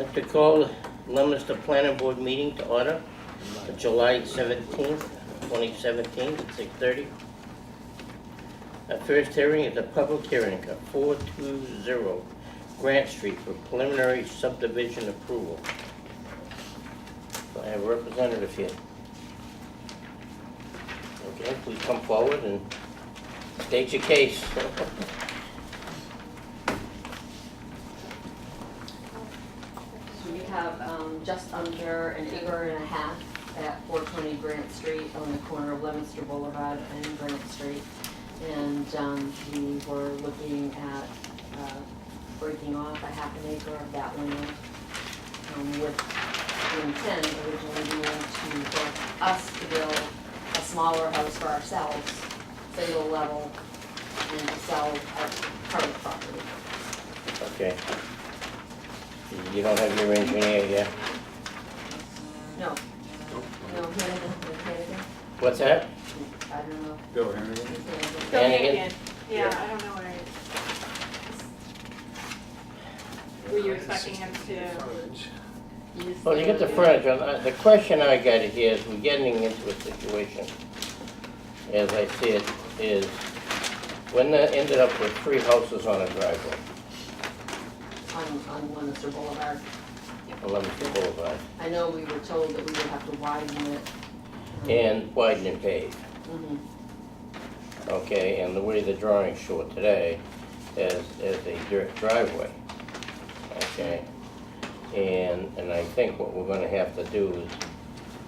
I'd like to call Leominster Planning Board meeting to order for July 17th, 2017 at 6:30. Our first hearing is a public hearing of 420 Grant Street for preliminary subdivision approval. So I have a representative here. Okay, please come forward and state your case. So we have just under an acre and a half at 420 Grant Street on the corner of Leominster Boulevard and Grant Street. And we were looking at breaking off a half an acre of that land with the intent originally being for us to build a smaller house for ourselves, single level, and to sell our current property. Okay. You don't have your engineer yet? No. No, Hannigan. What's that? I don't know. Bill Henry. Hannigan? Yeah, I don't know where it is. Were you expecting him to? Well, you get the furniture. The question I got here is we're getting into a situation, as I see it, is when they ended up with 3 houses on a driveway On Leominster Boulevard. on Leominster Boulevard, I know we were told that we would have to widen it. and widen and pave. Mhm. Okay, and the way the drawings show it today is a dirt driveway. Okay, and I think what we're gonna have to do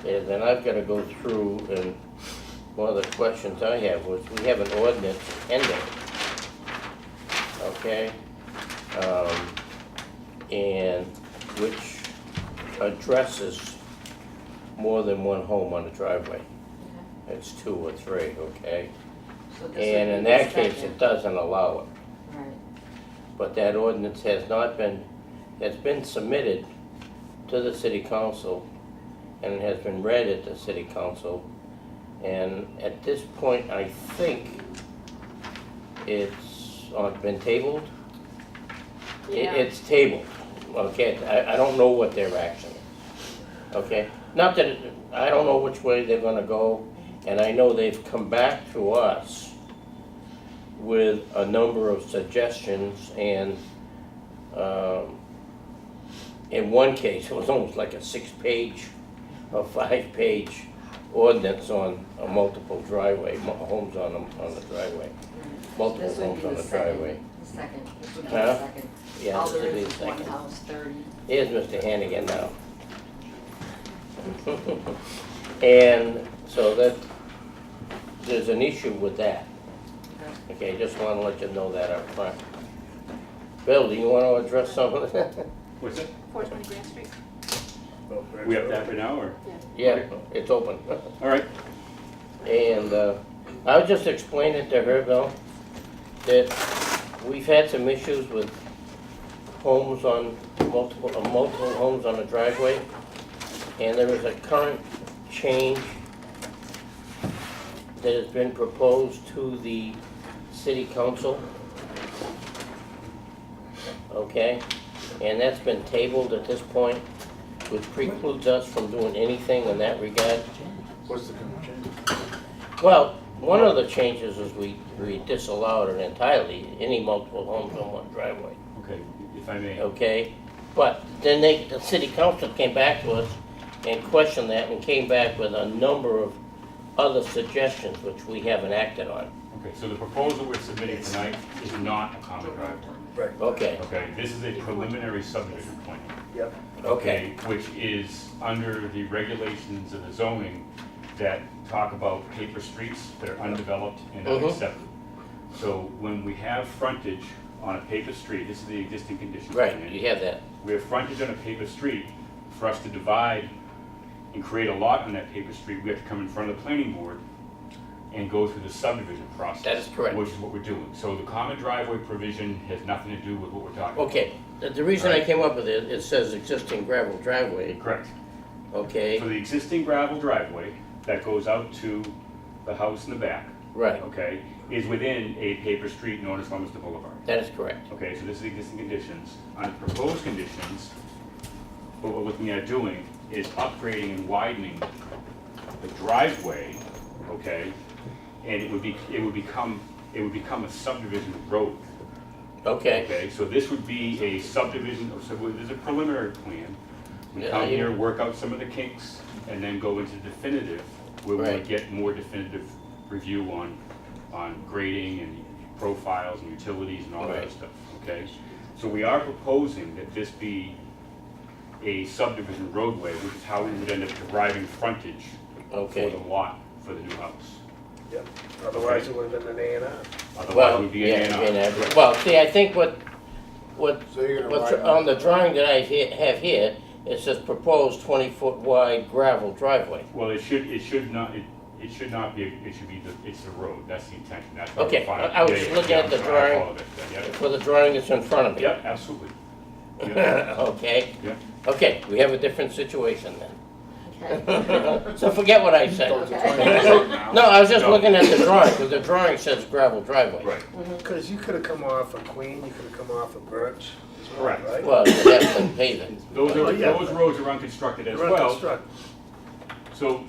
is, and I've gotta go through, and one of the questions I have was, we have an ordinance ending. Okay? And which addresses more than one home on a driveway. It's 2 or 3, okay? So this would And in be that the case, second. it doesn't allow it. Right. But that ordinance has not been, has been submitted to the city council, and it has been read at the city council. And at this point, I think it's been tabled. Yeah. It's tabled, okay? I don't know what their action is, okay? Not that, I don't know which way they're gonna go, and I know they've come back to us with a number of suggestions, and in one case, it was almost like a 6-page or 5-page ordinance on a multiple driveway, homes on the driveway, multiple This would homes be on the the driveway. second. This would be Huh? the second. Yeah, All this there would be is the is one second. house, 30. Here's Mr. Hannigan now. And so that, there's an issue with that. Okay, just want to let you know that up front. Bill, do you want to address some of that? What's it? 420 Grant Street? We have that for now, or? Yeah, it's open. All right. And I was just explaining to her, Bill, that we've had some issues with homes on multiple homes on a driveway, and there is a current change that has been proposed to the city council. Okay, and that's been tabled at this point, which precludes us from doing anything in that regard. What's the current change? Well, one of the changes is we disallowed it entirely, any multiple homes on one driveway, Okay, if I may. okay? But then the city council came back to us and questioned that and came back with a number of other suggestions which we haven't acted on. Okay, so the proposal we're submitting tonight is not a common driveway. Right. Okay, Okay, this is a preliminary subdivision plan. Yep. okay, Which is under the regulations of the zoning that talk about paper streets that are undeveloped and Mhm. unaccepted. So when we have frontage on a paper street, this is the existing conditions. right, plan. you have that. We have frontage on a paper street. For us to divide and create a lot on that paper street, we have to come in front of the planning board and go through the subdivision process. That is correct. Which is what we're doing. So the common driveway provision has nothing to do with what we're talking about. Okay, the reason I Right. came up with it, it says existing gravel driveway, Correct. okay? So the existing gravel driveway that goes out to the house in the back, Right, okay, is within a paper street known as Leominster Boulevard. that is correct. Okay, so this is the existing conditions. On proposed conditions, what we're looking at doing is upgrading and widening the driveway, okay? And it would become a subdivision road. Okay, Okay, so this would be a subdivision, so there's a preliminary plan. We Yeah, come yeah. here, work out some of the kinks, and then go into definitive, where we Right. would get more definitive review on grading and profiles and utilities and all that Right. stuff, okay? So we are proposing that this be a subdivision roadway, which is how we would end up deriving frontage for okay. the lot for the new house. Yep, otherwise it would have been an A and R. Otherwise, it Well, would be yeah, an A&R. well, see, I think what, So you're gonna what's widen on the it. drawing that I have here, it says proposed 20-foot wide gravel driveway. Well, it should not be, it should be it's the road, that's the intention, that's what Okay, we're finding. I was Yeah, just yeah, looking yeah, at the I'm sorry, I drawing. apologize. Yeah, For the drawing that's in front of me. yeah, absolutely. Yeah, Okay, yeah. okay, we have a different situation then. Okay. So forget what I said. No, I was just No. looking at the drawing, because the drawing says gravel driveway. Right, Because you could have come off of Queen, you could have come off of Birch as well, Correct. right? Well, you have to pave it. those Oh, yeah. roads are unconstructed as They're well. unconstructed. So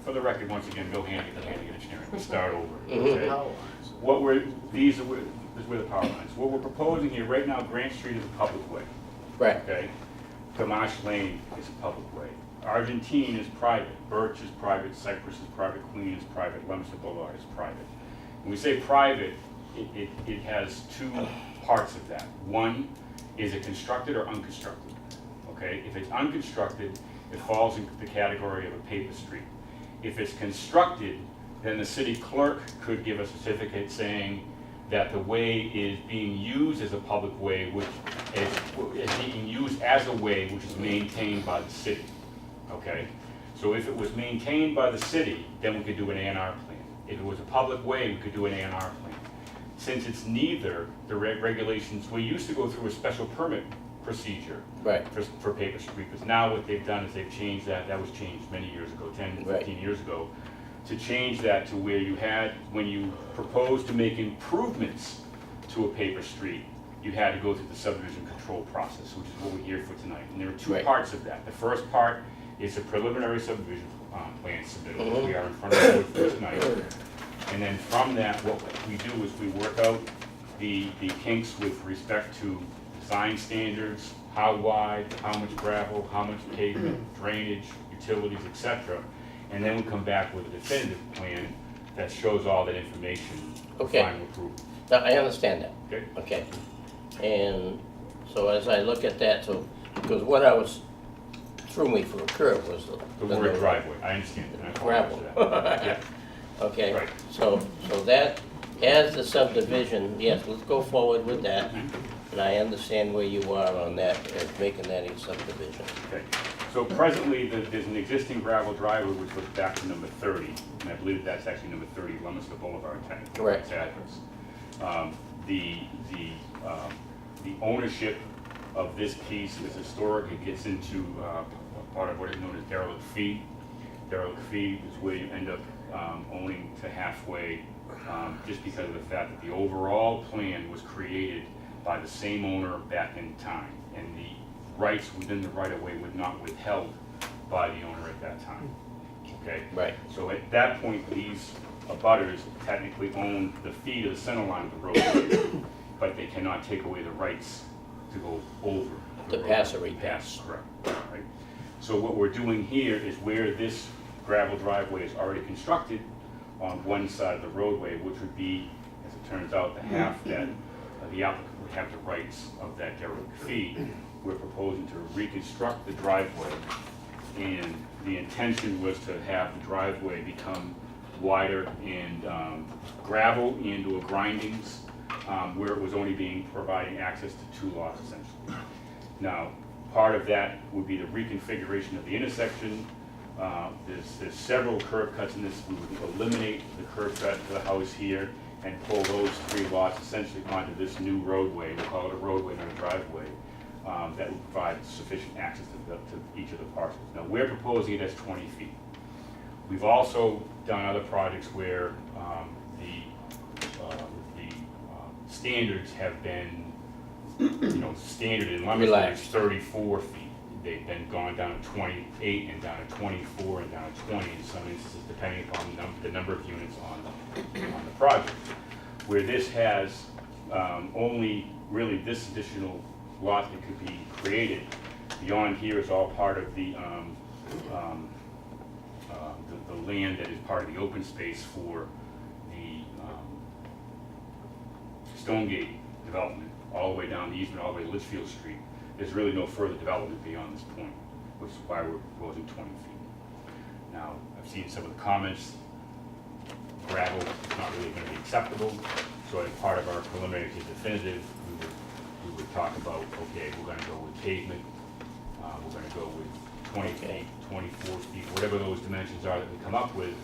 for the record, once again, Bill Hannigan, engineering, we'll start over. Mhm. okay? What we're, these are, this is where the power lines. What we're proposing here, right now, Grant Street is a public way. Right, Okay, Gamache Lane is a public way. Argentine is private, Birch is private, Cypress is private, Queen is private, Leominster Boulevard is private. When we say private, it has two parts of that. One, is it constructed or unconstructed? Okay, if it's unconstructed, it falls into the category of a paper street. If it's constructed, then the city clerk could give a certificate saying that the way is being used as a public way, which is being used as a way which is maintained by the city, okay? So if it was maintained by the city, then we could do an A&R plan. If it was a public way, we could do an A&R plan. Since it's neither, the regulations, we used to go through a special permit procedure right, for paper street, because now what they've done is they've changed that was changed many years ago, 10, Right. 15 years ago, to change that to where you had, when you proposed to make improvements to a paper street, you had to go through the subdivision control process, which is what we're here for tonight. And there are two Right. parts of that. The first part is a preliminary subdivision plan submitted, which Mhm. we are in front of the board for tonight. And then from that, what we do is we work out the kinks with respect to design standards, how wide, how much gravel, how much pavement, drainage, utilities, etc. And then we come back with a definitive plan that shows all that information for Okay. final approval. now, I understand that. Okay? Okay, and so as I look at that, so, because what I was, threw me for a curve was The word driveway, I understand that. I apologize Gravel. for that. Yeah, Okay, Right. so that, as the subdivision, yes, let's go forward with that. And I understand where you are on that, as making that a subdivision. okay. So presently, there's an existing gravel driveway which goes back to number 30, and I believe that's actually number 30, Leominster Boulevard, technically. Correct. Its address. The ownership of this piece is historic. It gets into part of what is known as derelict fee. Derelict fee is where you end up owning to halfway, just because of the fact that the overall plan was created by the same owner back in time, and the rights within the right-of-way were not withheld by the owner at that time. Okay? Right, So at that point, these abutters technically own the fee to the center line of the road, but they cannot take away the rights to go over. the To road. pass or repass. Pass, correct, right? So what we're doing here is where this gravel driveway is already constructed on one side of the roadway, which would be, as it turns out, the half that the applicant would have the rights of that derelict fee. We're proposing to reconstruct the driveway, and the intention was to have the driveway become wider and gravel into a grindings, where it was only providing access to two lots essentially. Now, part of that would be the reconfiguration of the intersection. There's several curb cuts in this. We would eliminate the curb cut to the house here and pull those three lots essentially onto this new roadway. We'll call it a roadway, not a driveway. That would provide sufficient access to each of the parcels. Now, we're proposing it as 20 feet. We've also done other projects where the standards have been, standard in Leominster is Relaxed. 34 feet. They've been gone down to 28 and down to 24 and down to 20 in some instances, depending upon the number of units on the project. Where this has only really this additional lot that could be created. Beyond here is all part of the land that is part of the open space for the Stonegate development, all the way down the easement, all the way to Litchfield Street. There's really no further development beyond this point, which is why we're proposing 20 feet. Now, I've seen some of the comments, gravel is not really going to be acceptable, so as part of our preliminary to definitive, we would talk about, okay, we're going to go with pavement, we're going to go with 20 feet, 24 feet, whatever those dimensions are that we come up with,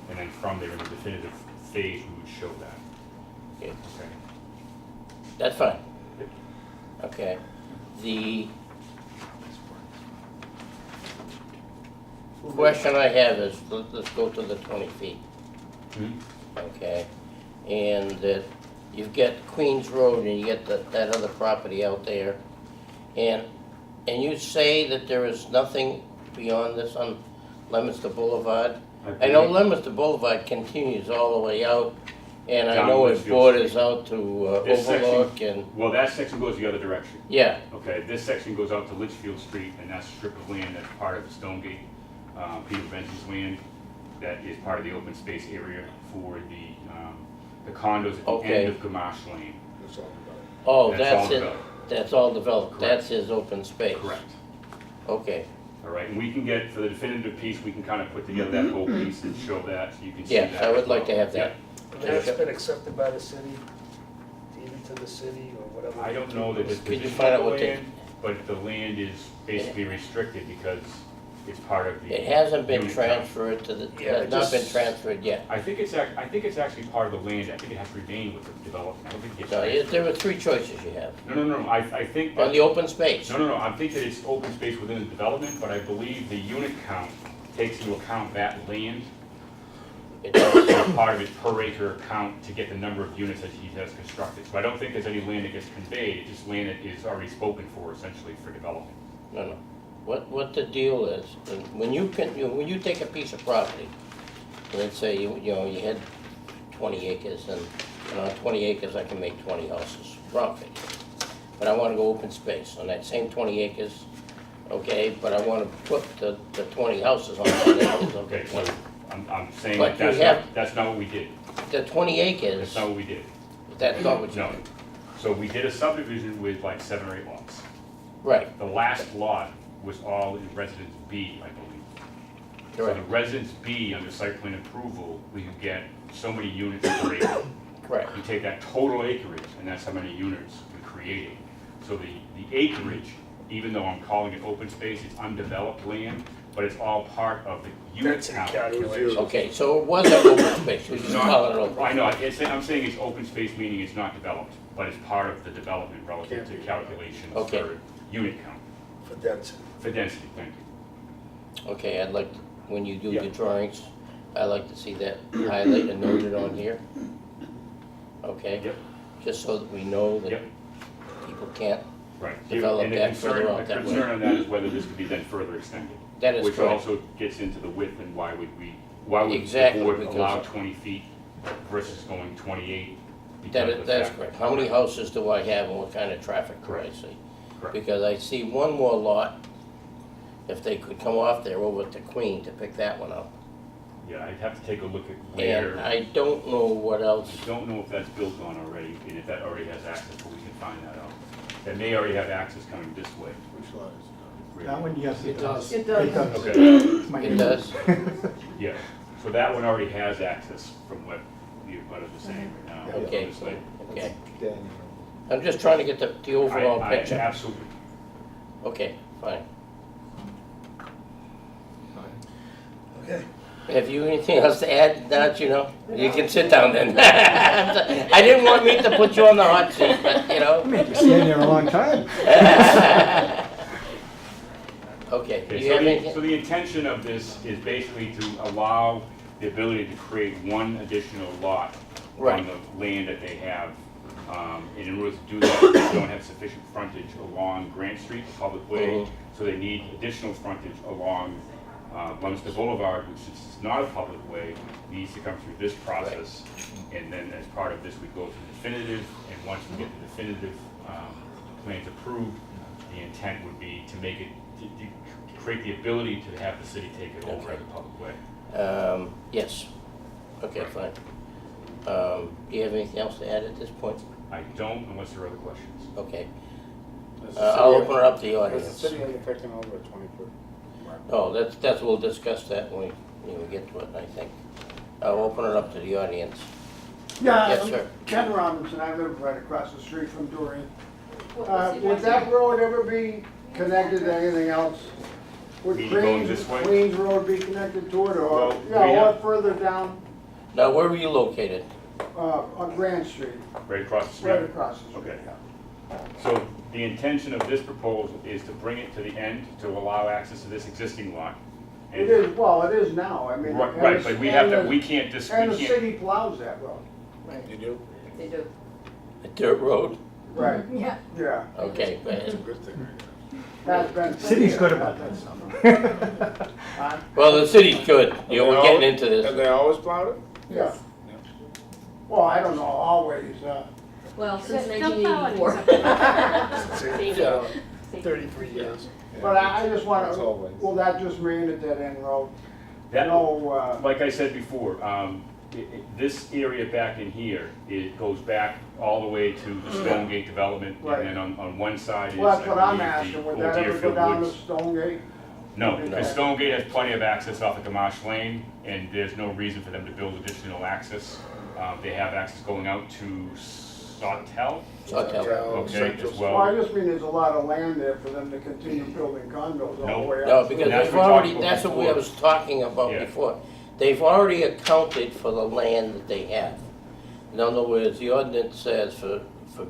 and then from there in the definitive phase, we would show that. Okay. Okay. That's fine. Yep. Okay. The question I have is, let's go to the 20 feet, okay? And that you've got Queens Road and you get that other property out there. And you say that there is nothing beyond this on Leominster Boulevard? I know Leominster Boulevard continues all the way out, and I Down know it Litchfield borders Street. out to This Overlook and, Well, that section goes the other direction. yeah, Okay, this section goes out to Litchfield Street, and that's a strip of land that's part of the Stonegate, Peter Benson's land, that is part of the open space area for the condos at the Okay. end of Gamache Lane. That's all about oh, That's that's all it, developed. that's all developed, Correct. that's his open space? Correct. Okay, All right, and we can get, for the definitive piece, we can kind of put together that whole piece and show that, so you can see that. yes, I would like to have that. it. And that's been accepted by the city, deeded to the city, or whatever. I don't know that it's Could you find out what they- land, but the land is basically restricted because it's part of the. It hasn't been unit count. transferred to the, Yeah, has it not been just- transferred yet. I think it's actually part of the land. I think it has to remain with the development. I don't think it gets So transferred. there are three choices you have. No, I think On that, the open space, no, I think that it's open space within the development, but I believe the unit count takes into account that land. it does. So part of it per acre count to get the number of units that he has constructed. So I don't think there's any land that gets conveyed, it's just land that is already spoken for essentially for development. No. What the deal is, when you when you take a piece of property, let's say you had 20 acres and on 20 acres I can make 20 houses, wrong figure. But I want to go open space on that same 20 acres, okay, but I want to put the 20 houses on 20 acres, Okay, so okay. I'm saying But that you have- that's not what we did. The 20 That's acres, not what we did. that's not what you No. did. So we did a subdivision with like 7 or 8 lots. Right, The last lot was all in Residence B, I believe. So the correct, Residence B, under site plan approval, we could get so many units per acre. correct. You take that total acreage, and that's how many units we created. So the acreage, even though I'm calling it open space, it's undeveloped land, but it's all part of the unit That's in count. calculation. Okay, so it was an open space, we just call it an open. I know, I'm saying it's open space, meaning it's not developed, but it's part of the development relative to calculations Okay. for unit count, For density. for density, thank you. Okay, I'd like, when you do Yeah. the drawings, I'd like to see that highlighted and noted on here. Okay? Yep. Just so that we know that Yep. people can't, Right. Develop And the that further concern- out that way. The concern on that is whether this could be then further extended. that is Which correct. also gets into the width and why would the Exactly, board because- allow 20 feet versus going 28? because of the That's fact- correct. How many houses do I have and what kind of traffic do I Correct. see? Correct. Because I see one more lot, if they could come off there over to Queen to pick that one up. Yeah, I'd have to take a look at And where, I don't know what else, I don't know if that's built on already, and if that already has access, but we can find that out. That may already have access coming this way. Which lot is it? really. That one, yes, it does. It does. Okay, It's my it name. does? yeah, so that one already has access from what the abutters are saying right now. Okay. obviously. Okay. Daniel. I'm just trying to get the overall I picture. absolutely, Okay, fine. Okay. Have you anything else to add, Not, you can sit down then. I didn't want me to put you on the hot seat, but, You're staying there a long time. Okay, do okay, you have so anything? the intention of this is basically to allow the ability to create one additional lot Right. on the land that they have And in order to do that, they don't have sufficient frontage along Grant Street, the public way, so they need additional frontage along Leominster Boulevard, which is not a public way, needs to come through this process. And then as part of this, we go to definitive, and once we get the definitive plans approved, the intent would be to make it, to create the ability to have the city take it over as a public way. Yes. Okay, fine. Do you have anything else to add at this point? I don't, unless there are other questions. Okay. Has the I'll city- open it up to the Has audience. the city ever taken over a 20-foot? Oh, that's, we'll discuss that when we get to it, I think. I'll open it up to the audience. Yeah, Yes, I'm sir. Ken Robinson, I live right across the street from Doreen. What's the Would that road ever be connected to anything else? Would Meaning going this way? Queens Road be connected to it, or, Well, we yeah, have- or further down, Now, where were you located? on Grand Street, Right across the street? right across the street, Okay. yeah. So the intention of this proposal is to bring it to the end to allow access to this existing lot. And- It is, well, it is now, I mean. and Right, the- but we have to, and we the- can't just, And the we can't, city plows that road. You do? They do. A dirt road? Right, Yeah. yeah, Okay, That's a but- good thing. that's been. City's good about that stuff. Huh? well, the city's good. You know, we're getting into Have this. they always plowed it? Yeah. Well, I don't know, always, Well, since They'll plow it 1984. Yeah, Safety. 33 years. but I just wanna, It's always. will that just remain a dead end road? that, No, like I said before, this area back in here, it goes back all the way to the Stonegate development. Right. And then on one side is, well, that's what I I'm believe, asking, the would old that ever go Deerfield down to Woods. Stonegate? No, No. because Stonegate has plenty of access off of Gamache Lane, and there's no reason for them to build additional access. They have access going out to Sawtell, Sawtell. okay, Central- as Well, I well. just mean there's a lot of land there for them to continue building condos all No. the way up. No, because That's they've what we already, talked about that's what we before. was talking about Yeah. before. They've already accounted for the land that they have. In other words, the ordinance says for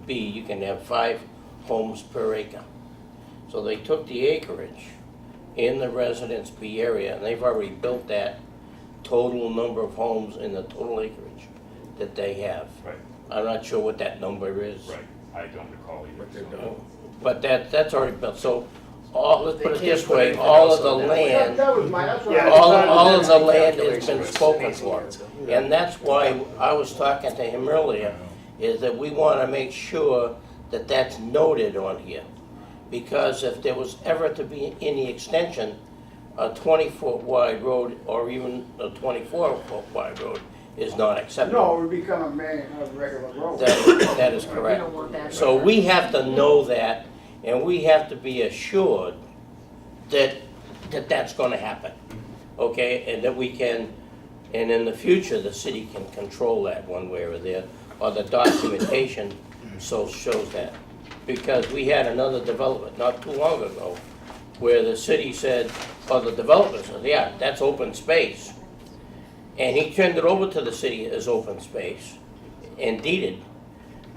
B, you can have 5 homes per acre. So they took the acreage in the Residence B area, and they've already built that total number of homes in the total acreage that they have. Right, I'm not sure what that number is. right, I don't recall But either. they've so- done. But that's already built, so let's They put it can't this put way, anything all else of the on that. land, That was my, that's what Yeah, I. all of the it's land has calculation been was spoken easy for. answer. And that's why I was talking to him earlier, is that we want to make sure that that's noted on here. Because if there was ever to be any extension, a 20-foot wide road or even a 24-foot wide road is not No, acceptable. it would become a regular road. That is We correct. don't want that. So we have to know that, and we have to be assured that that's gonna happen, okay? And that we can, and in the future, the city can control that one way or the other, or the documentation so shows that. Because we had another development not too long ago, where the city said, or the developer said, yeah, that's open space. And he turned it over to the city as open space and deeded,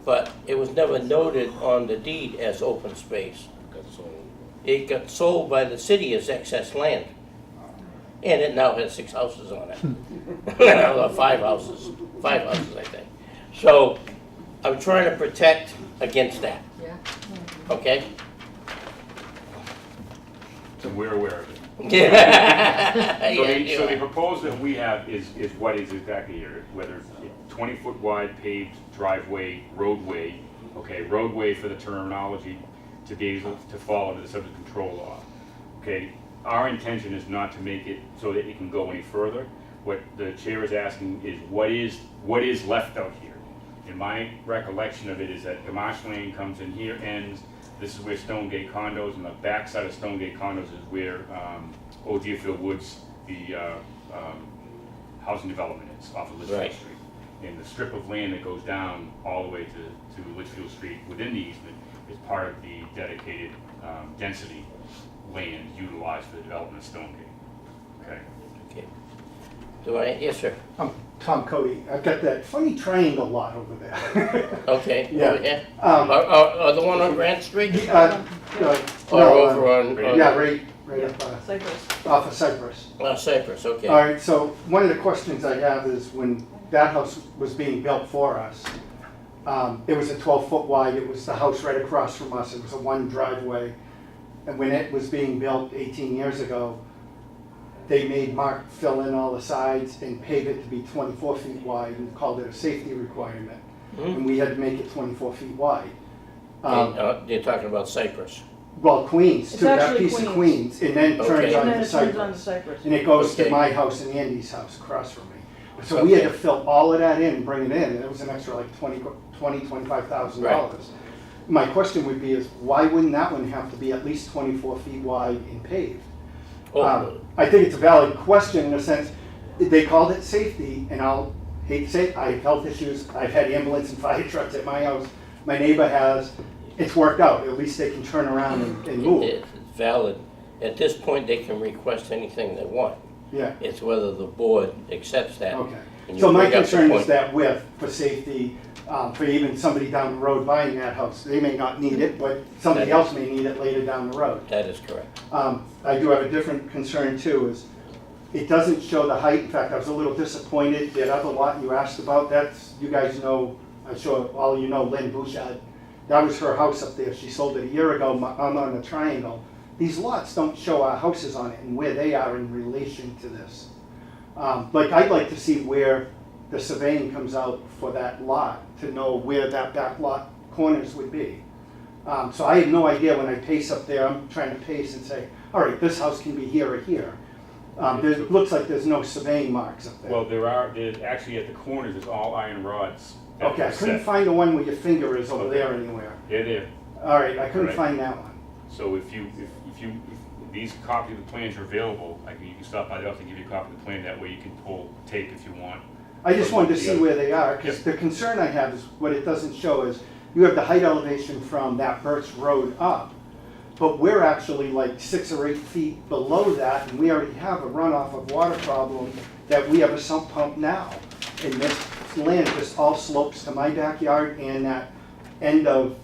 but it was never noted on the deed as open space. Got sold. It got sold by the city as excess land. And it now has 6 houses on it. Or 5 houses, 5 houses, I think. So I'm trying to protect against that, Yeah. okay? So we're aware of it. Yeah. So Yeah, the, you so the are. proposal that we have is what is exactly here, whether it's 20-foot wide paved driveway, roadway, okay, roadway for the terminology to be able to fall under the subject control law. Okay, our intention is not to make it so that it can go any further. What the chair is asking is what is left out here? And my recollection of it is that Gamache Lane comes in here, ends, this is where Stonegate condos, and the backside of Stonegate condos is where Old Deerfield Woods, the housing development is off of Litchfield Right. Street. And the strip of land that goes down all the way to Litchfield Street within the easement is part of the dedicated density land utilized for the development of Stonegate. Okay. Okay. Do I, yes, sir. I'm Tom Cody. I've got that funny triangle lot over there. Okay. Yeah. Over here. Um, The one on Grant Street? uh, Or no, over on, Yeah, right up Cypress. off of Cypress. Cypress, okay. All right, so one of the questions I have is when that house was being built for us, It was a 12-foot wide, it was the house right across from us, it was a one driveway. And when it was being built 18 years ago, they made Mark fill in all the sides and pave it to be 24 feet wide and called it a safety requirement. And we had to make it 24 feet wide. You're talking about Cypress. Well, Queens, It's too, that actually piece of Queens, and then Okay. turns And on then to it turns on to Cypress. Cypress. And it goes to Okay. my house and Andy's house across from me. So we had to Okay. fill all of that in and bring it in, and it was an extra like $25,000. My question would be is, why wouldn't that one have to be at least 24 feet wide and paved? Oh, I think it's a valid question in a sense, they called it safety, and I'll hate to say it, I have health issues, I've had ambulance and fire trucks at my house, my neighbor has, it's worked out, at least they can turn around and move. it's valid. At this point, they can request anything they want. Yeah, It's whether the board accepts that. okay. And you So my bring up the concern is point. that width for safety, for even somebody down the road buying that house, they may not need it, but somebody else may need it later down the road. That is correct. I do have a different concern too, is it doesn't show the height. In fact, I was a little disappointed, that other lot you asked about, that's, you guys know, I'm sure all of you know Lynn Bouchard. That was her house up there. She sold it a year ago. I'm on the triangle. These lots don't show our houses on it and where they are in relation to this. Like, I'd like to see where the surveying comes out for that lot, to know where that back lot corners would be. So I have no idea when I pace up there, I'm trying to pace and say, all right, this house can be here or here. It looks like there's no surveying marks up there. Well, there's actually at the corners, it's all iron rods. that Okay, I are couldn't set. find the one where your finger is over there anywhere. They're there. All right, I couldn't Right. find that one. So if these copies of the plans are available, you can stop by the office and give you a copy of the plan, that way you can pull tape if you want. I just wanted to The see other- where they are, because the concern I have is, what it doesn't show is, you have the height elevation from that Birch Road up, but we're actually like 6 or 8 feet below that, and we already have a runoff of water problem that we have a sump pump now. And this land just all slopes to my backyard and that end of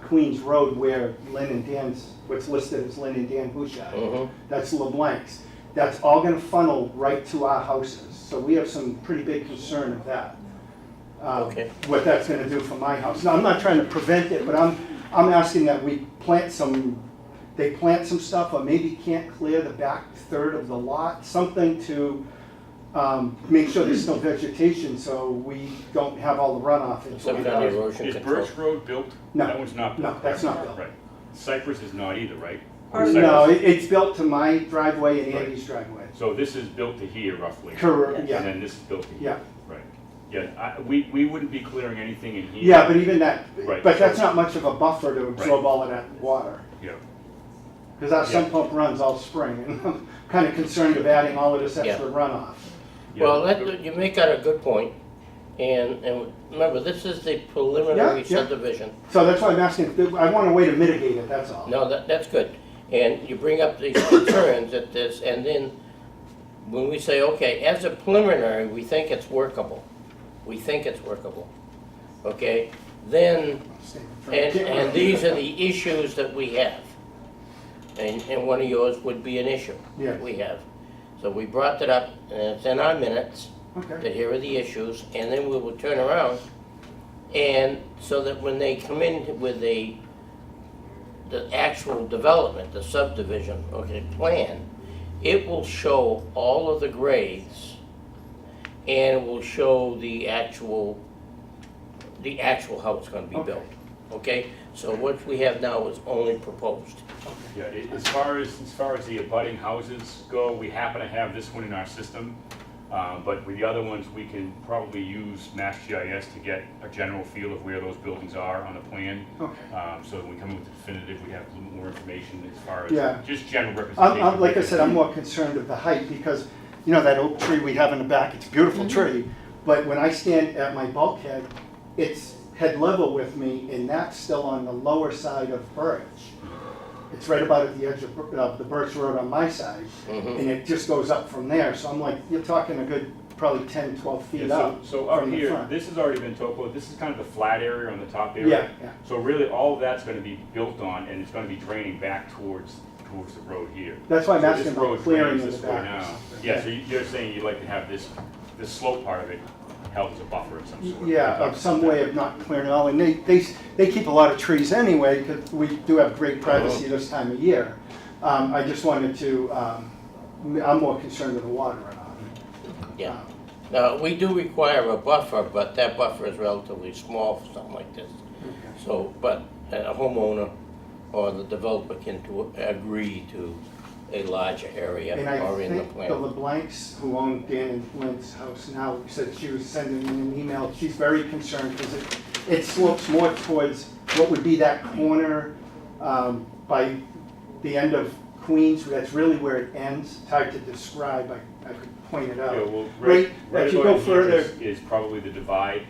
Queens Road where Lynn and Dan's, what's listed as Lynn and Dan Bouchard. Mhm. That's LeBlanc's. That's all gonna funnel right to our houses. So we have some pretty big concern of that. Okay. What that's gonna do for my house. Now, I'm not trying to prevent it, but I'm asking that we plant some, they plant some stuff, or maybe can't clear the back third of the lot, something to make sure there's no vegetation, so we don't have all the runoff into Some our kind of house. erosion Is control. Birch Road built? No. That one's not built. No, that's not built. Right. Cypress is not either, right? Part of Cypress- No, it's built to my driveway and Right. Andy's driveway. So this is built to here roughly. Correct, And yeah, then this is built to here. yeah. Right. Yeah, we wouldn't be clearing anything in here. Yeah, but even that, Right. but that's not much of a buffer to absorb all of that water. Yeah. Because our sump Yeah. pump runs all spring, and I'm kind of concerned of adding all of this extra runoff. Yeah. Well, you make that a good point, and remember, this is the preliminary Yeah, yeah. subdivision. So that's why I'm asking, I want a way to mitigate it, that's all. No, that's good. And you bring up these concerns at this, and then when we say, okay, as a preliminary, we think it's workable. We think it's workable, okay? Then, and these are the issues that we have. And one of yours would be an issue Yeah. that we have. So we brought that up, and it's in our minutes, Okay, that here are the issues, and then we will turn around, and so that when they come in with the actual development, the subdivision, okay, plan, it will show all of the grades, and it will show the actual how it's gonna be Okay. built, okay? So what we have now is only proposed. Yeah, as far as the abutting houses go, we happen to have this one in our system. But with the other ones, we can probably use Mass GIS to get a general feel of where those buildings are on the plan. okay. So when we come in with the definitive, we have a little more information as far Yeah. as just general representation. Like I said, I'm more concerned of the height, because, you know, that oak tree we have in the back, it's a beautiful tree, but when I stand at my bulkhead, it's head level with me, and that's still on the lower side of Birch. It's right about at the edge of the Birch Road on my side, Mhm. and it just goes up from there, so I'm like, you're talking a good, probably 10, 12 feet Yeah, up so up from the here, front. this has already been topo, this is kind of the flat area on the top area. Yeah, yeah. So really, all of that's gonna be built on, and it's gonna be draining back towards the road here. That's why I'm So asking this about road clearing drains in this the way back. now. Yeah, so you're saying you'd like to have this slope part of it held as a buffer of some sort. Yeah, of some way of not clearing it all, and they keep a lot of trees anyway, because we do have great privacy this time of year. I just wanted to, I'm more concerned with the water runoff. Yeah. Now, we do require a buffer, but that buffer is relatively small for something like this. So, but a homeowner or the developer can agree to a larger area And I or in the think plan. the LeBlancs, who own Dan and Lynn's house now, said she was sending me an email. She's very concerned because it slopes more towards what would be that corner by the end of Queens. That's really where it ends. It's hard to describe. I could point it Yeah, out. well, Right, right if you about go here further, is probably the divide.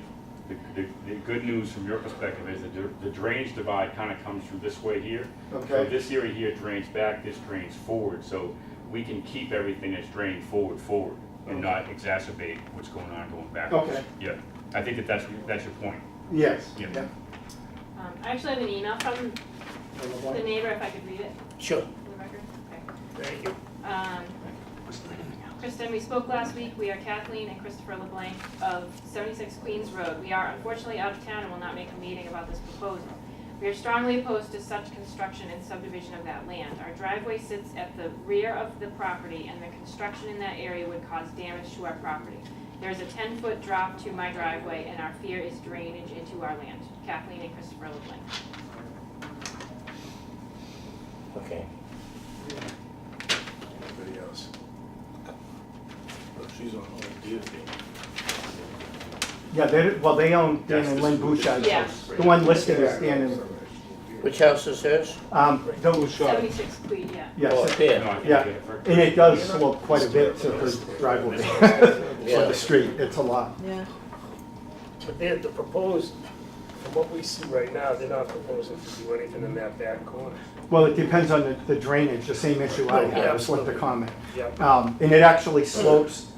The good news from your perspective is that the drainage divide kind of comes through this way here. So okay, this area here drains back, this drains forward, so we can keep everything that's drained forward, and not exacerbate what's going on going backwards. Okay. Yeah, I think that's your point. yes. Yeah. Yeah. I actually have an email from And the LeBlanc. neighbor, if I could read it Sure. for the record. Okay. Thank you. Kristen, we spoke last week. We are Kathleen and Christopher LeBlanc of 76 Queens Road. We are unfortunately out of town and will not make a meeting about this proposal. We are strongly opposed to such construction and subdivision of that land. Our driveway sits at the rear of the property, and the construction in that area would cause damage to our property. There is a 10-foot drop to my driveway, and our fear is drainage into our land. Kathleen and Christopher LeBlanc. Okay. Anybody else? She's on DSD. Yeah, they own Dan That's and the Lynn school Bouchard's Yeah. house. The one listed is Dan and, Which house is hers? those, 76 Queen, yeah. Oh, yes. up here. No, I think Yeah. for- And it does slope quite a bit to her driveway, Yeah. for the street, it's a lot. But the proposed, from what we see right now, they're not proposing to do anything in that back corner. Well, it depends on the drainage, the same issue I Yeah, have, is what the absolutely. comment. Yeah. And it actually slopes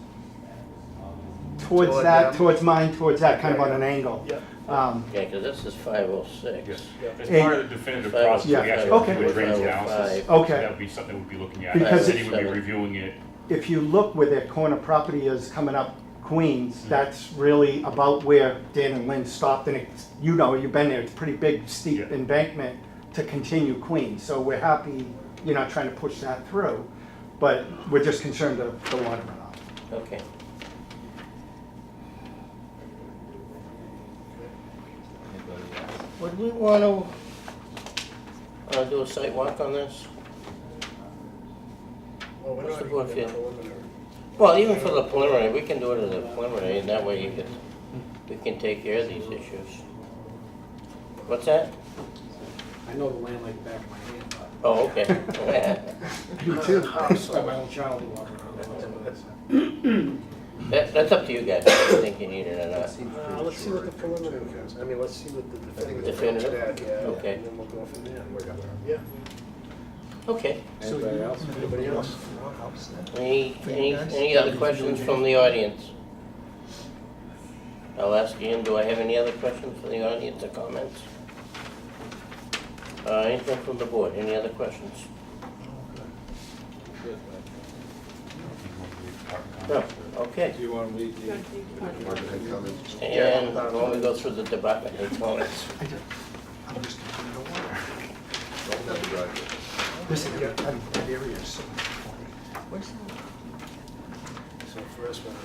towards Toward that, them. towards mine, towards that, kind of on an angle. Yeah. Yeah, because this is 506. Yes. Yeah. As part of the definitive process, we Yeah, actually okay. do a drainage 505. analysis. Okay. So that would be something we'd be looking at. Because The city would be it's- reviewing it. If you look where that corner property is coming up Queens, that's really about where Dan and Lynn stopped, and it's, you've been there, it's a pretty big steep Yeah. embankment to continue Queens, so we're happy you're not trying to push that through, but we're just concerned of the water runoff. Okay. Would we want to do a site walk on this? Well, we're What's not the board even feel? preliminary. Well, even for the preliminary, we can do it as a preliminary, and that way we can take care of these issues. What's that? I know the land like the back of my hand, but Oh, okay. You too. I got my own child who walked around. That's up to you guys, if you think you need it or not. Let's see what the preliminary is. I mean, let's see what the definitive comes Definitive? back, yeah, Okay. and then we'll go from there. Yeah. Okay. Anybody else? Anybody else? Any other questions from the audience? I'll ask Ian, do I have any other questions from the audience or comments? Anything from the board, any other questions? No, okay. Do you want to read You want to do- department head comments? And when we go through the department head comments. I'm just concerned of water. Don't have to drive it. Listen, that area is so important. So first one,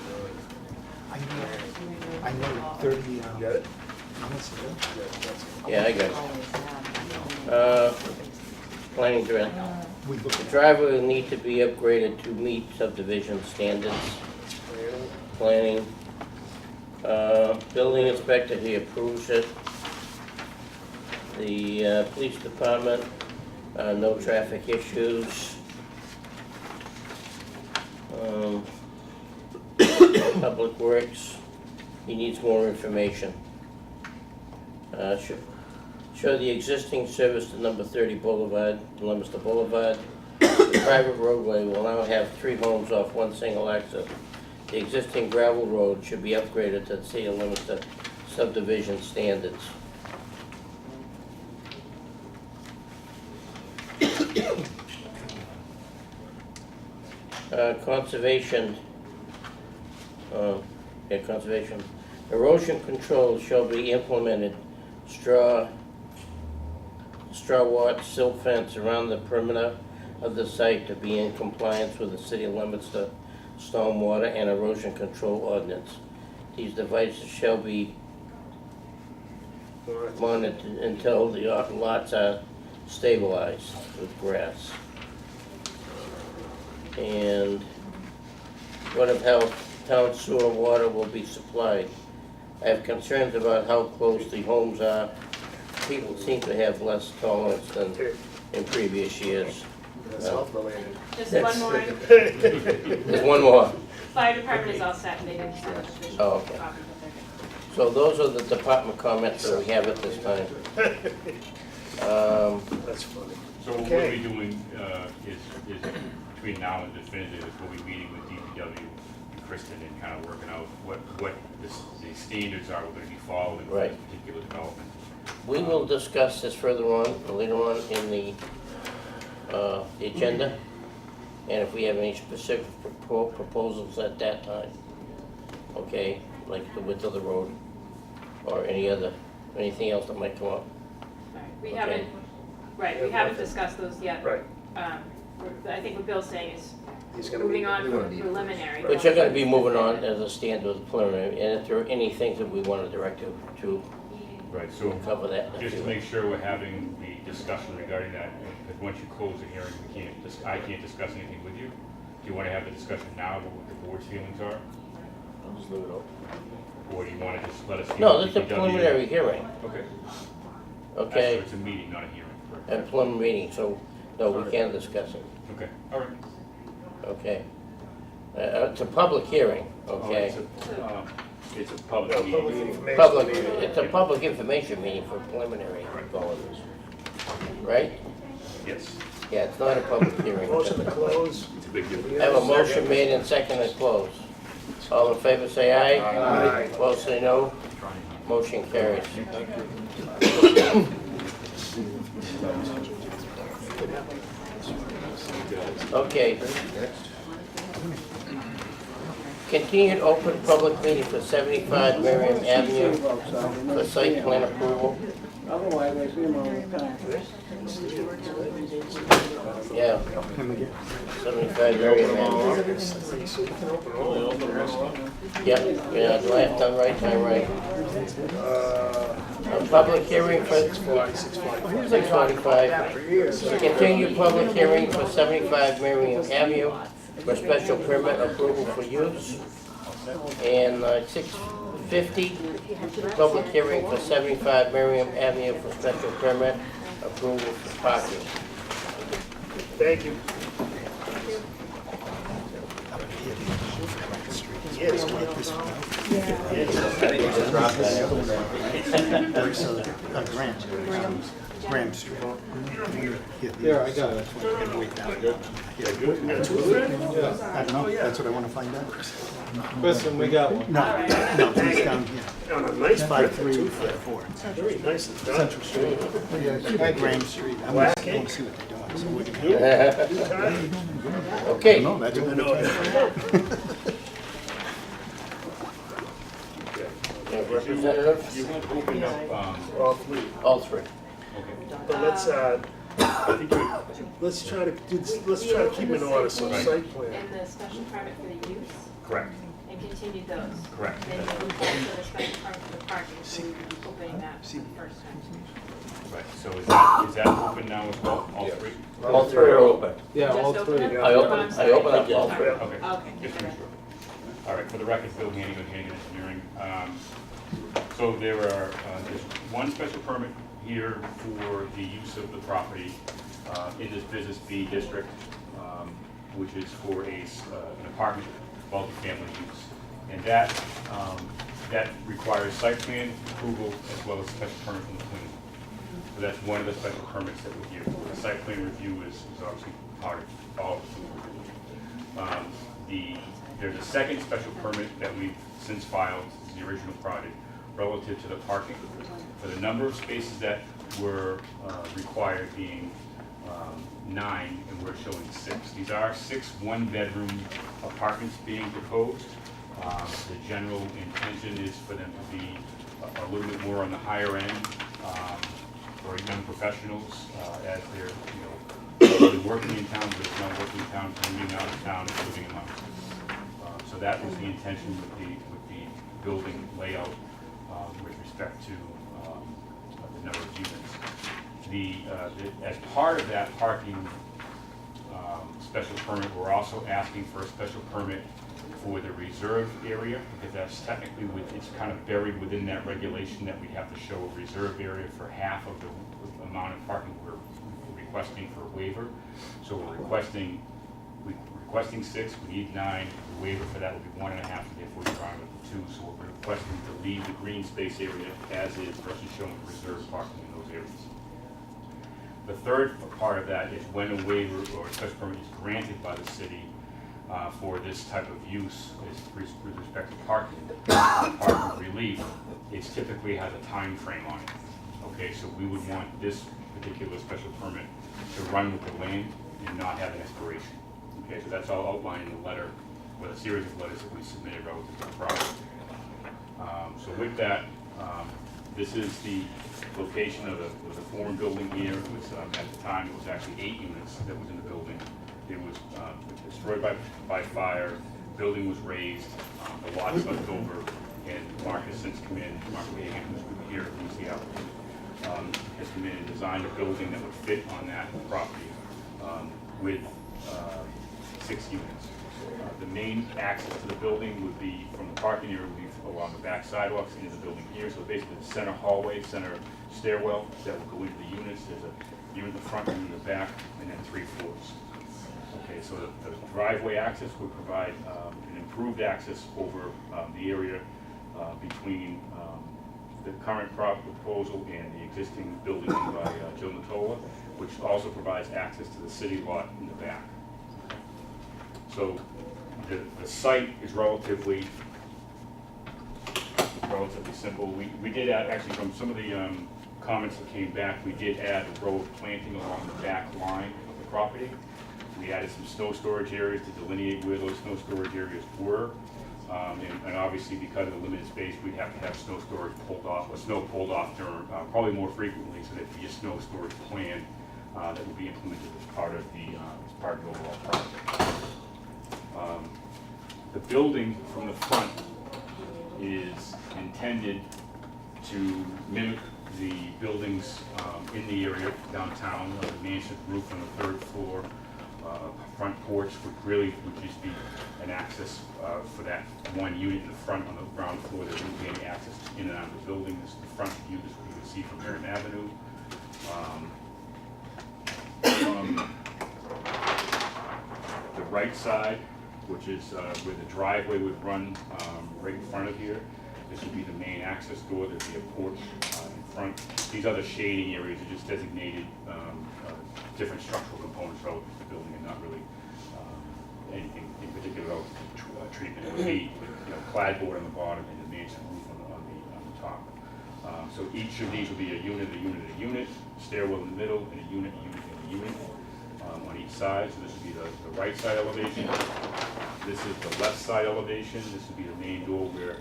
I know 30, you got it? minutes ago. Yeah, that's it. Yeah, I got it. Planning director. We looked The at driveway will need to be upgraded to meet subdivision standards. Planning. Planning. Building inspector, he approves it. The police department, no traffic issues. Public Works, he needs more information. Show the existing service to number 30 Boulevard, Leominster Boulevard. The private roadway will now have 3 homes off one single exit. The existing gravel road should be upgraded to the city of Leominster subdivision standards. Conservation, conservation. Erosion control shall be implemented. Straw watch silt fence around the perimeter of the site to be in compliance with the City of Leominster stormwater and erosion control ordinance. These devices shall be monitored until the lots are stabilized with grass. And Board of Health, town sewer water will be supplied. I have concerns about how close the homes are. People seem to have less tolerance than in previous years. That's health related. Just one more, There's one more. fire department is all set, and they didn't send us official Oh, okay. copy, but they're good. So those are the department comments that we have at this time. That's funny. So what Okay. we'll be doing is between now and definitive, is we'll be meeting with DPW and Kristen and kind of working out what the standards are we're gonna be following for Right. this particular development. We will discuss this further on, later on in the agenda. And if we have any specific proposals at that time, okay, like the width of the road or anything else that might come up. Right, we Okay. haven't, right, we Yeah, haven't nothing. discussed those yet. Right. I think what Bill's saying is He's gonna moving be, on from preliminary. But you're gonna be moving on as a standard preliminary, and if there are any things that we want to direct you to, Right, so we'll cover that. just to make sure we're having the discussion regarding that, because once you close the hearing, I can't discuss anything with you. Do you want to have the discussion now about what the board's feelings are? I'll just leave it open. Or do you want to just let us? hear No, what this is a DPW preliminary hearing, Okay. okay? So it's a meeting, not a hearing. A preliminary meeting, so, no, we can't discuss it, Okay, all right. okay? It's a public hearing, okay? It's a public no, public meeting. information. Public, meeting. it's a public information meeting for preliminary votes, right? Yes. Yeah, it's not a public hearing. Motion to close. It's a big deal. I have a motion made and seconded to close. All in favor say aye. Aye. Opposed say no. Motion carries. Okay. Continued open public meeting for 75 Merriam Avenue for site plan approval. Otherwise, I see them all the time. Yeah. 75 Merriam Avenue. So you can open all of them. Yep, yeah, do I have done right, time right? A public hearing for 6:45. Continued public hearing for 75 Merriam Avenue for special permit approval for use. And 6:50, public hearing for 75 Merriam Avenue for special permit approval for parking. Thank you. Yes, Graham Street. Yeah, I got it. I don't know, that's what I want to find out. Listen, we got one. No, it's down here. on a nice By brick, 3, too. 4. Very nice and done. Central Street. Graham Street. I want to see what they're doing, so we're gonna. Okay. No, that's what they're doing. Representative? You want to open up, All three. All three. okay. But let's try to keep it in order, so Right. site plan. And the special permit for the use, Correct, and continue those. correct. Then you move on to the special permit for the parking, so we'll be opening that for the first time. Right, so is that open now as well, all Yeah. three? All three are open. Yeah, all Just three. open it? yeah. I open I'm sorry. up all three. Okay, Okay. just to make sure. All right, for the record, Bill Hannigan, Hannigan Engineering. So there are, there's one special permit here for the use of the property in this Business B district, which is for an apartment, multifamily use. And that requires site plan approval as well as special permit from the planning. So that's one of the special permits that we're here for. The site plan review is obviously part of all of the. There's a second special permit that we've since filed, this is the original project, relative to the parking. For the number of spaces that were required being 9, and we're showing 6. These are 6 one-bedroom apartments being proposed. The general intention is for them to be a little bit more on the higher end, for young professionals, as they're, really working in town, but not working in town, moving out of town and living amongst us. So that was the intention with the building layout, with respect to the number of units. As part of that parking special permit, we're also asking for a special permit for the reserve area, because that's technically, it's kind of buried within that regulation that we have to show a reserve area for half of the amount of parking we're requesting for a waiver. So we're requesting 6, we need 9, the waiver for that will be 1.5, and therefore we're trying with 2. So we're requesting to leave the green space area as is versus showing reserve parking in those areas. The third part of that is when a waiver or a special permit is granted by the city for this type of use with respect to parking relief, it typically has a time frame on it. Okay, so we would want this particular special permit to run with the land and not have an expiration. Okay, so that's all outlined in the letter, or a series of letters that we submitted relative to the project. So with that, this is the location of the former building here. It was, at the time, it was actually 8 units that was in the building. It was destroyed by fire. The building was razed. The lot was left over, and Mark has since come in. Mark Hagan, who's here, who's the applicant, has come in and designed a building that would fit on that property with 6 units. The main access to the building would be from the parking area, would be along the back sidewalks into the building here. So basically the center hallway, center stairwell that will go into the units. There's a unit in the front, unit in the back, and then 3 floors. Okay, so the driveway access would provide an improved access over the area between the current proposal and the existing building by Joe Matola, which also provides access to the city lot in the back. So the site is relatively simple. We did add, actually, from some of the comments that came back, we did add a row of planting along the back line of the property. We added some snow storage areas to delineate where those snow storage areas were. And obviously, because of the limited space, we'd have to have snow storage pulled off, or snow pulled off during, probably more frequently, so there'd be a snow storage plan that would be implemented as part of the overall project. The building from the front is intended to mimic the buildings in the area downtown, the mansion roof on the 3rd floor. Front porch would just be an access for that one unit in the front on the ground floor. There wouldn't be any access in and out of the building. This is the front view. This is what you would see from Merritt Avenue. The right side, which is where the driveway would run right in front of here. This would be the main access door. There'd be a porch in front. These other shading areas are just designated different structural components relative to the building, and not really anything in particular relative to treatment. It would be, clapboard on the bottom and the mansion roof on the top. So each of these would be a unit, stairwell in the middle, and a unit, and a unit on each side. So this would be the right side elevation. This is the left side elevation. This would be the main door where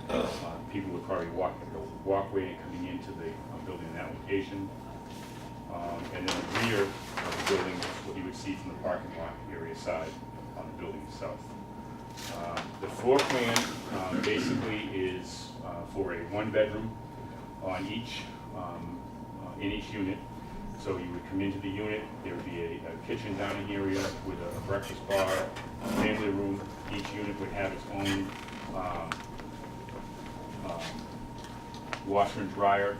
people would probably walk the walkway and coming into the building in that location. And then the rear of the building is what you would see from the parking lot area side on the building itself. The floor plan basically is for a 1-bedroom on each, in each unit. So you would come into the unit, there would be a kitchen dining area with a breakfast bar, a family room. Each unit would have its own washer and dryer.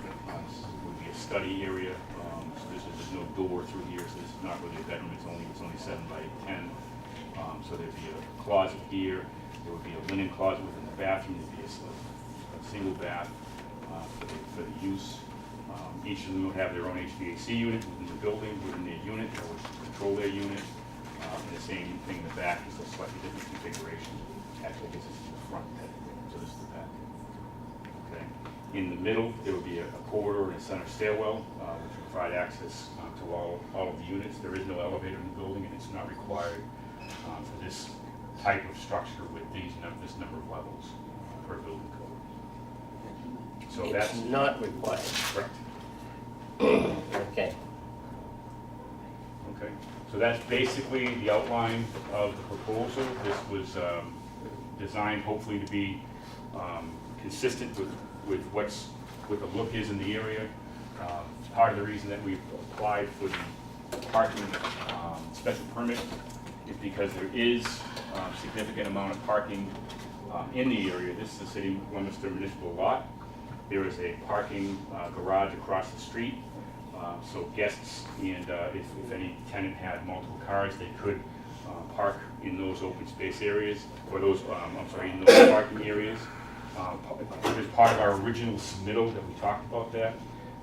This would be a study area. So there's no door through here, so this is not really a bedroom. It's only 7 by 10. So there'd be a closet here. There would be a linen closet within the bathroom. There'd be a single bath for the use. Each of them would have their own HVAC unit within the building, within their unit, that would control their unit. And the same thing in the back, is a slightly different configuration. Actually, this is the front, so this is the back. Okay. In the middle, there would be a corridor and a center stairwell, which would provide access to all of the units. There is no elevator in the building, and it's not required for this type of structure with this number of levels. per building code. So It's that's not required. correct. Okay. Okay, so that's basically the outline of the proposal. This was designed hopefully to be consistent with what the look is in the area. Part of the reason that we've applied for the parking special permit is because there is significant amount of parking in the area. This is the city of Leominster municipal lot. There is a parking garage across the street. So guests and if any tenant had multiple cars, they could park in those open space areas, or those, in those parking areas. As part of our original submittal that we talked about that.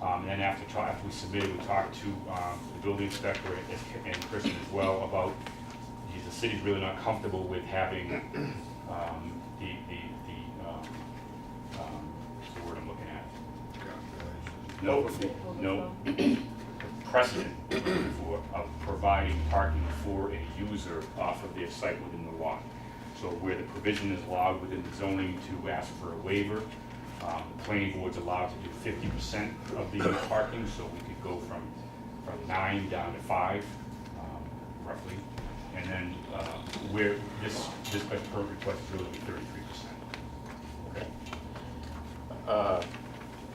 And then after we submitted, we talked to the building inspector and Kristen as well about, geez, the city's really not comfortable with having what's the word I'm looking at? No precedent of providing parking for a user off of their site within the lot. So where the provision is allowed within the zoning to ask for a waiver, the planning board's allowed to do 50% of the parking, so we could go from 9 down to 5, roughly. And then where this special permit request is really 33%. Okay.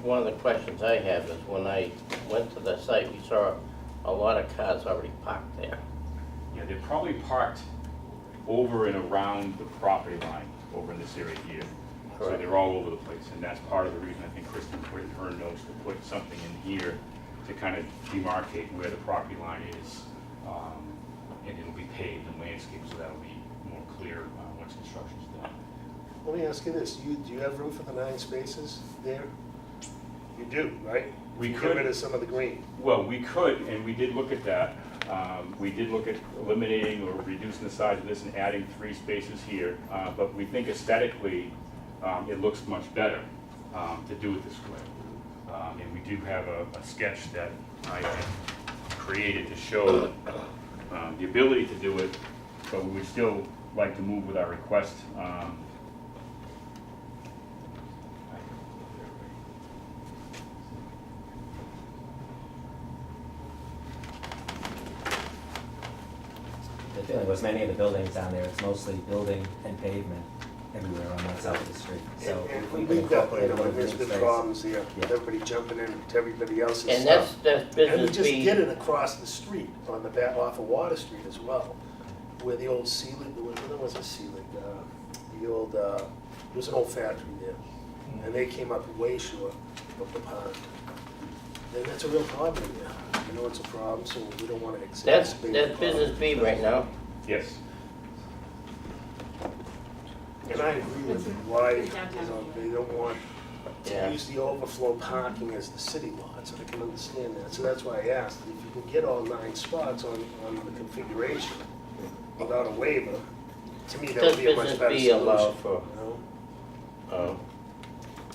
One of the questions I have is when I went to the site, we saw a lot of cars already parked there. Yeah, they're probably parked over and around the property line over in this area here. So Correct. they're all over the place, and that's part of the reason I think Kristen put in her notes to put something in here to kind of demarcate where the property line is, and it'll be paved and landscaped, so that'll be more clear once construction's done. Let me ask you this, do you have room for the 9 spaces there? You do, right? We Get could. rid of some of the green. Well, we could, and we did look at that. We did look at eliminating or reducing the size of this and adding 3 spaces here, but we think aesthetically, it looks much better to do it this way. And we do have a sketch that I created to show the ability to do it, but we would still like to move with our request. The feeling was many of the buildings down there, it's mostly building and pavement everywhere on that side of the street. So And if we could we've incorporate a definitely, little there's green been space. problems there, with Yeah. everybody jumping into everybody else's And stuff. that's And we business just B. did it across the street, on the back, off of Water Street as well, where the old ceiling, there was a ceiling, the old, there was an old factory there, and they came up way short of the pond. And that's a real problem there, you know it's a problem, so we don't wanna exacerbate. That's the business problem. B right now. Yes. And I agree with you, why, you Downtown. know, they don't want Yeah. to use the overflow parking as the city lot, so I can understand that. So that's why I asked, if you can get all 9 spots on the configuration without a waiver, to me, that Does would be a much business better B solution. allow for You know?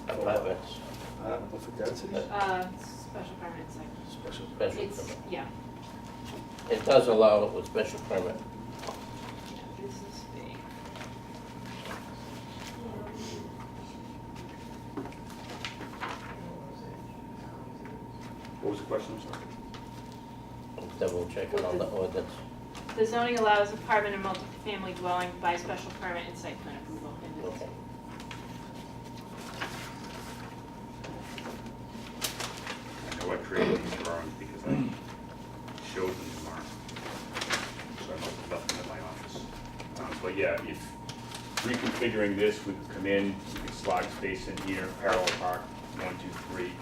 apartments, But for density, Special permit site. special. special It's, permit? yeah, It does allow it with special permit. yeah, this is big. What was the question, I'm sorry? Double checking on the ordinance. The zoning allows apartment and multifamily dwelling by special permit and site plan approval. And it's- Okay. I know I created these drawings because I showed them to Mark. So I must have left them at my office. But yeah, if reconfiguring this would come in, we could slide space in here, parallel park, 1, 2, 3.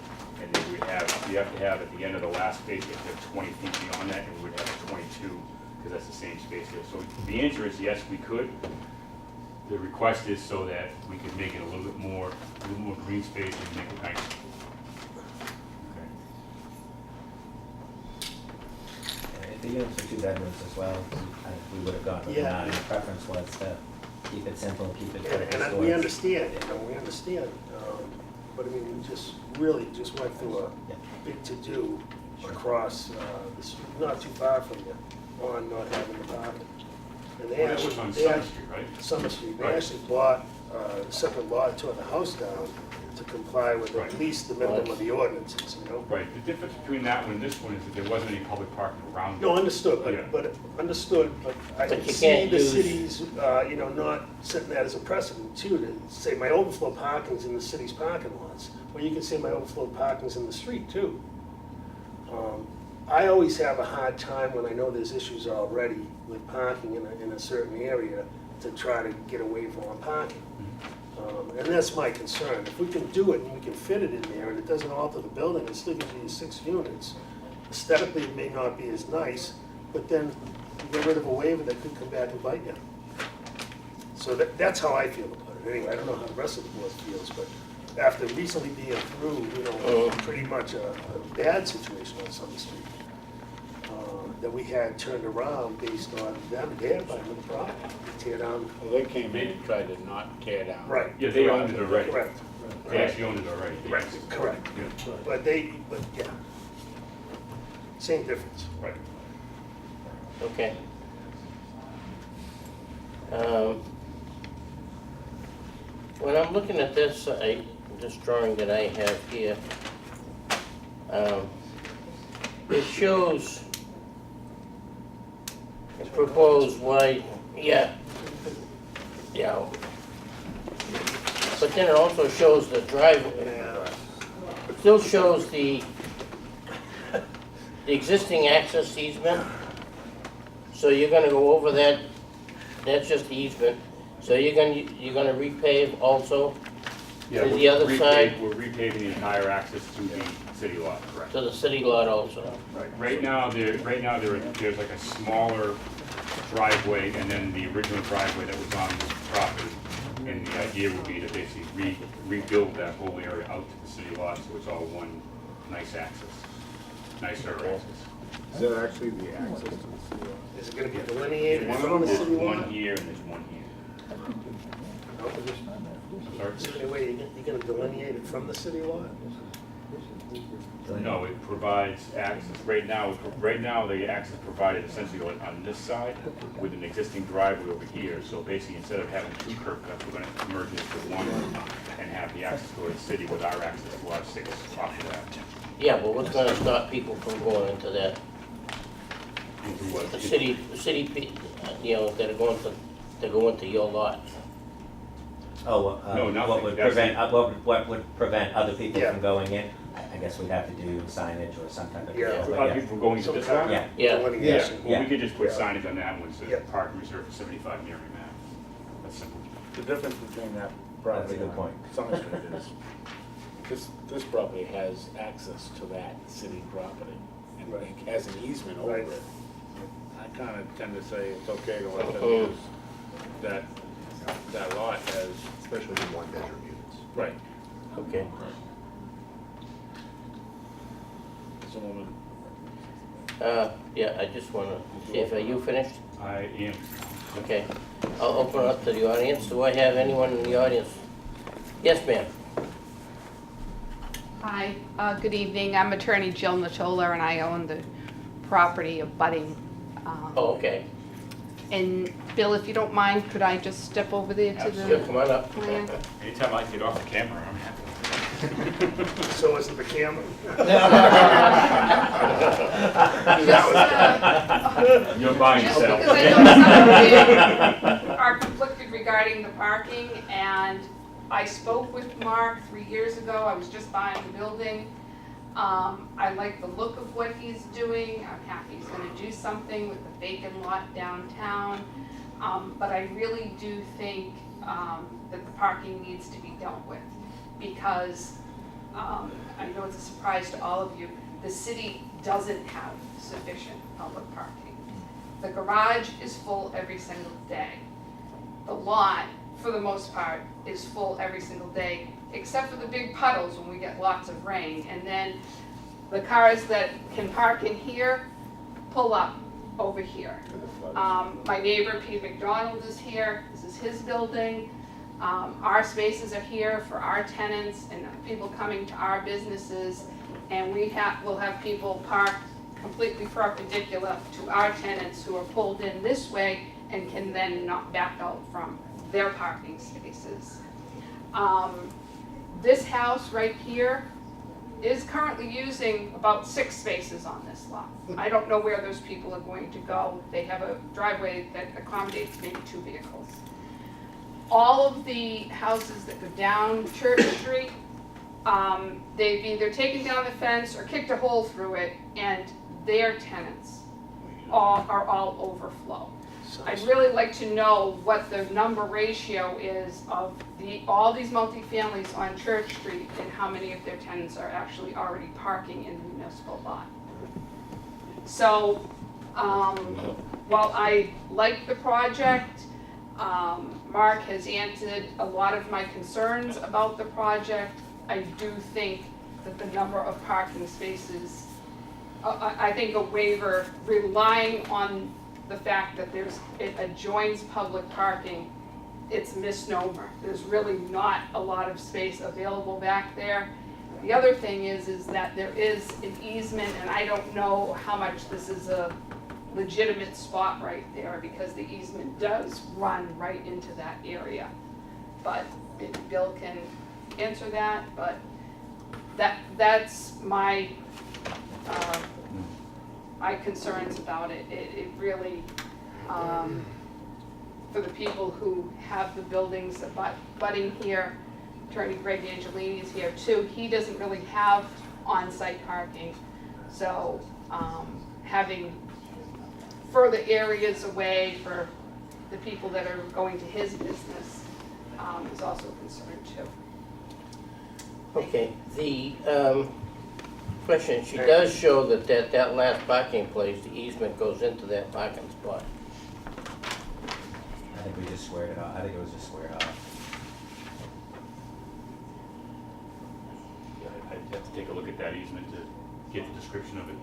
And then we have to have at the end of the last space, we have to have 20 feet beyond that, and we would have 22, because that's the same space there. So the answer is yes, we could. The request is so that we could make it a little more green space and make it nice. Okay. If the units were 2 bedrooms as well, we would have gone with the Yeah. 9. The preference was to keep it simple, keep it quick. And we understand, you know, we understand, but I mean, we just really just went through a Yeah. big to-do across, the street, not too far from you, on not having the parking. And they Well, that was actually, on they Summer actually, Street, right? Summer Street, they Right. actually bought separate lot, tore the house down to comply with Right. at least the minimum of the ordinances, you know? Right, the difference between that one and this one is that there wasn't any public parking around it. No, understood, Yeah. but understood, but I But can you see can't the use- cities, you know, not setting that as a precedent too, to say my overflow parking's in the city's parking lots. Or you can say my overflow parking's in the street too. I always have a hard time when I know there's issues already with parking in a certain area to try to get a waiver on parking. And that's my concern. If we can do it and we can fit it in there and it doesn't alter the building, it still gives you 6 units. Aesthetically, it may not be as nice, but then you get rid of a waiver that could come back and bite you. So that's how I feel about it. Anyway, I don't know how the rest of the board feels, but after recently being through, you know, pretty much a bad situation on Summer Street, that we had turned around based on them, their environmental property, tear down. Well, they came in and tried to not tear down. Right. Yeah, they owned it already. Correct, They actually owned it already. right, correct. Yeah. But yeah, same difference. Right. Okay. When I'm looking at this, this drawing that I have here, it shows a proposed wide, yeah. But then it also shows the driveway. It still shows the existing access easement. So you're gonna go over that, that's just the easement. So you're gonna repave also Yeah, To the we're other side? We're repaving the entire access to the city lot, correct. to the city lot also? Right now, there's like a smaller driveway and then the original driveway that was on this property. And the idea would be to basically rebuild that whole area out to the city lot, so it's all one nice access, nicer access. Is that actually the access to the city lot? Is it gonna be delineated One from the there's city one lot? here and there's one here. Sorry? Is there any way you're gonna delineate it from the city lot? No, it provides access, right now the access provided essentially on this side with an existing driveway over here. So basically, instead of having 2 curb cuts, we're gonna merge it into one and have the access to the city with our access to our 6 off of that. Yeah, but what's gonna stop people from going into that, Into what? the city, you know, that are going to your lot? Oh, No, nothing. what would That's prevent, it. what would prevent other people Yeah. from going in? I guess we'd have to do signage or some type of. Yeah. A lot of people going to this side? Yeah. Yeah. Delineation. Well, we could just put Yeah. signage on that one, Yeah. says parking reserved for 75 Mary Ave. That's simple. The difference between that That's a property good point. and Summer Street is, this property has access to that city property, and Right. it has an easement over Right. it. I kinda tend to say it's okay to let them Mhm. use that lot as. Especially in one-bedroom units. Right. Okay. It's a woman. Yeah, I just wanna see if, are you finished? I am. Okay. I'll open it up to the audience. Do I have anyone in the audience? Yes, ma'am. Hi, good evening. I'm attorney Jill Natola, and I own the property abutting. Oh, okay. And Bill, if you don't mind, could I just step over there to Sure, the come on up. plan? Anytime I can get off the camera, I'm happy. So is it the camera? You're buying Just yourself. because I know some of you are conflicted regarding the parking, and I spoke with Mark 3 years ago. I was just buying the building. I like the look of what he's doing. I'm happy he's gonna do something with the vacant lot downtown. But I really do think that the parking needs to be dealt with, because I know it's a surprise to all of you, the city doesn't have sufficient public parking. The garage is full every single day. The lot, for the most part, is full every single day, except for the big puddles when we get lots of rain. And then the cars that can park in here pull up over here. My neighbor, Pete McDonald, is here. This is his building. Our spaces are here for our tenants and people coming to our businesses. And we'll have people parked completely perpendicular to our tenants who are pulled in this way and can then not back out from their parking spaces. This house right here is currently using about 6 spaces on this lot. I don't know where those people are going to go. They have a driveway that accommodates maybe 2 vehicles. All of the houses that go down Church Street, they've either taken down the fence or kicked a hole through it, and their tenants are all overflow. I'd really like to know what the number ratio is of all these multifamilies on Church Street and how many of their tenants are actually already parking in the municipal lot. So, while I like the project, Mark has answered a lot of my concerns about the project. I do think that the number of parking spaces, I think a waiver relying on the fact that it adjoins public parking, it's a misnomer. There's really not a lot of space available back there. The other thing is that there is an easement, and I don't know how much this is a legitimate spot right there, because the easement does run right into that area. But maybe Bill can answer that, but that's my concerns about it. It really, for the people who have the buildings abutting here, Attorney Greg Angelini is here too. He doesn't really have on-site parking, so having further areas away for the people that are going to his business is also a concern too. Okay, the question, she does show that last parking place, the easement goes into that parking spot. I think we just squared it off. I think it was just squared off. I'd have to take a look at that easement to get the description of it.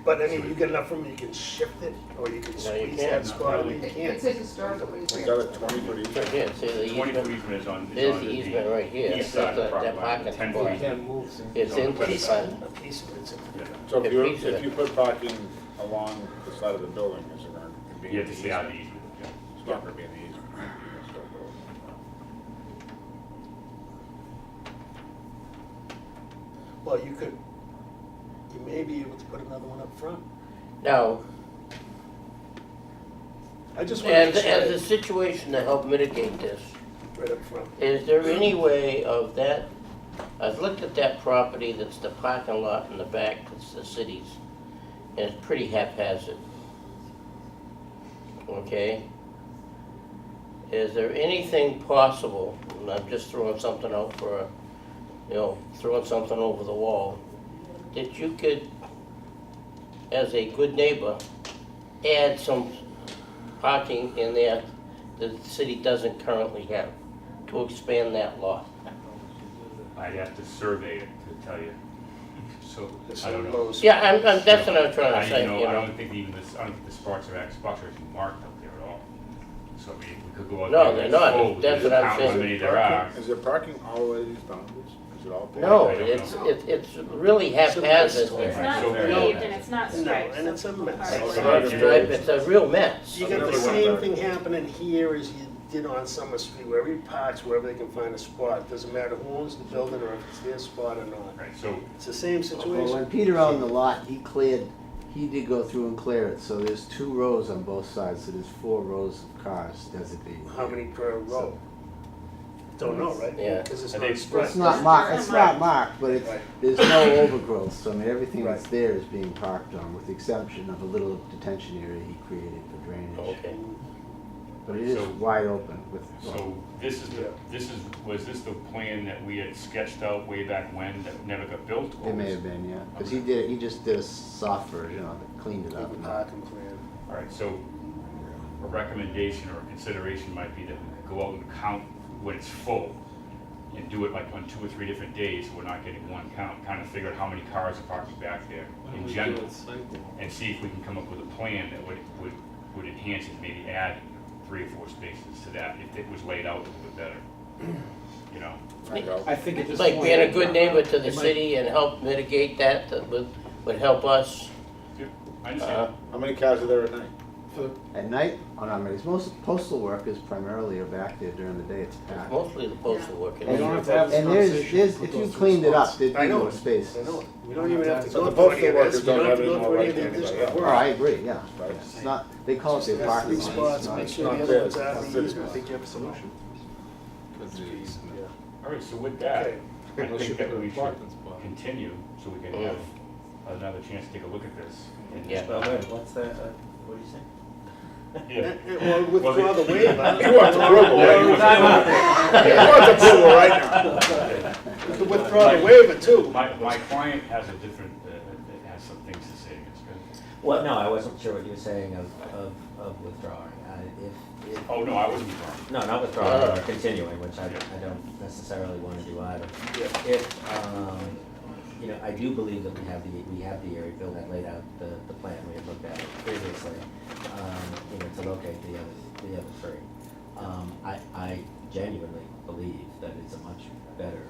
But I mean, you get enough room, you can shift it, or you can No, you squeeze can't. that spot, I mean, you can't. It's a historical Is easement. that a 20-foot easement? Right here, see the 20-foot easement? easement is on There's the easement right here. east side of the That property line. parking The 10-foot spot. easement. Can't move things. It's on the into the west front. A piece of it's in. Yeah. So A piece of if it. you put parking along the side of the building, is it going to be You in have the to stay out of easement? the easement. It's not going to be in the easement. Well, you may be able to put another one up front. Now, I just want to make as a sure, situation to help mitigate this, right up front. is there any way of that, I've looked at that property that's the parking lot in the back, it's the city's, and it's pretty haphazard. Okay? Is there anything possible, and I'm just throwing something out for, throwing something over the wall, that you could, as a good neighbor, add some parking in there that the city doesn't currently have, to expand that lot? I'd have to survey it to tell you. So, This I don't is know. Lowe's. Yeah, that's what I'm trying I to say, I don't think even this, I don't think the spots are actually marked up there at all. So we could go out No, there they're and not. full, That's just what I'm count saying. how many there are. Is there parking all the way to these boundaries? Is it all paved? No, I don't know. it's really haphazard. It's not So- paved and it's not No, striped. and it's a mess. It's a real mess. You got the same thing happening here as you did on Summer Street, where every parks wherever they can find a spot. It doesn't matter who owns the building or if it's their spot or not. Right, so, It's the same Well, situation. when Peter owned the lot, he did go through and clear it, so there's 2 rows on both sides, so there's 4 rows of cars designated. How many per row? Don't know, right? Yeah. Because it's I not think- striped. It's not marked, but Right. there's no overgrowth, so I mean, everything that's Right. there is being parked on, with the exception of a little detention area he created for drainage. Okay. But it is So- wide open with. so this is was this the plan that we had sketched out way back when that never got built? or It may was- have been, yeah, because he just did a soft version of it, cleaned it up. With the parking plan. All right, so a recommendation or a consideration might be that we could go out and count when it's full and do it like on 2 or 3 different days, so we're not getting one count, kind of figure out how many cars are parked back there in general, and see if we can come up with a plan that would enhance it, maybe add 3 or 4 spaces to that if it was laid out a little bit better, you know? I think at this Like point. being a good neighbor to the it might- city and help mitigate that would help us. I understand. How many cars are there at night? At night, oh, no, I mean, most postal workers primarily are back there during the day, it's packed. Mostly the postal work. We don't have to have this And there's, conversation. if you cleaned it up, there'd I be know more it. spaces. I know it. We don't even have to So go the through any postal of workers this. We don't don't have have to any go more through any right of the than additional anybody Oh, work. I agree, yeah. Right. It's not, they call it their Just parking three lot. spots, It's not- make sure not the other ones fair. out of the City. easement. you have a solution? All right, so with that, Okay. I Unless you think that put a we should parking spot. continue so we can have another chance to take a look at this. And- Yeah. But wait, what's the, what do you say? Yeah. Well, withdraw the waiver. He wants approval, right? He wants approval right now. You can withdraw the waiver too. My client has a different, has some things to say, it's good. Well, no, I wasn't sure what you were saying of withdrawing. If, Oh, no, I wasn't wrong. no, not withdrawing, or continuing, which I don't necessarily want to do either. If, you know, I do believe that we have the area, Bill had laid out the plan, we had looked at it previously, you know, to locate the other three. I genuinely believe that it's a much better,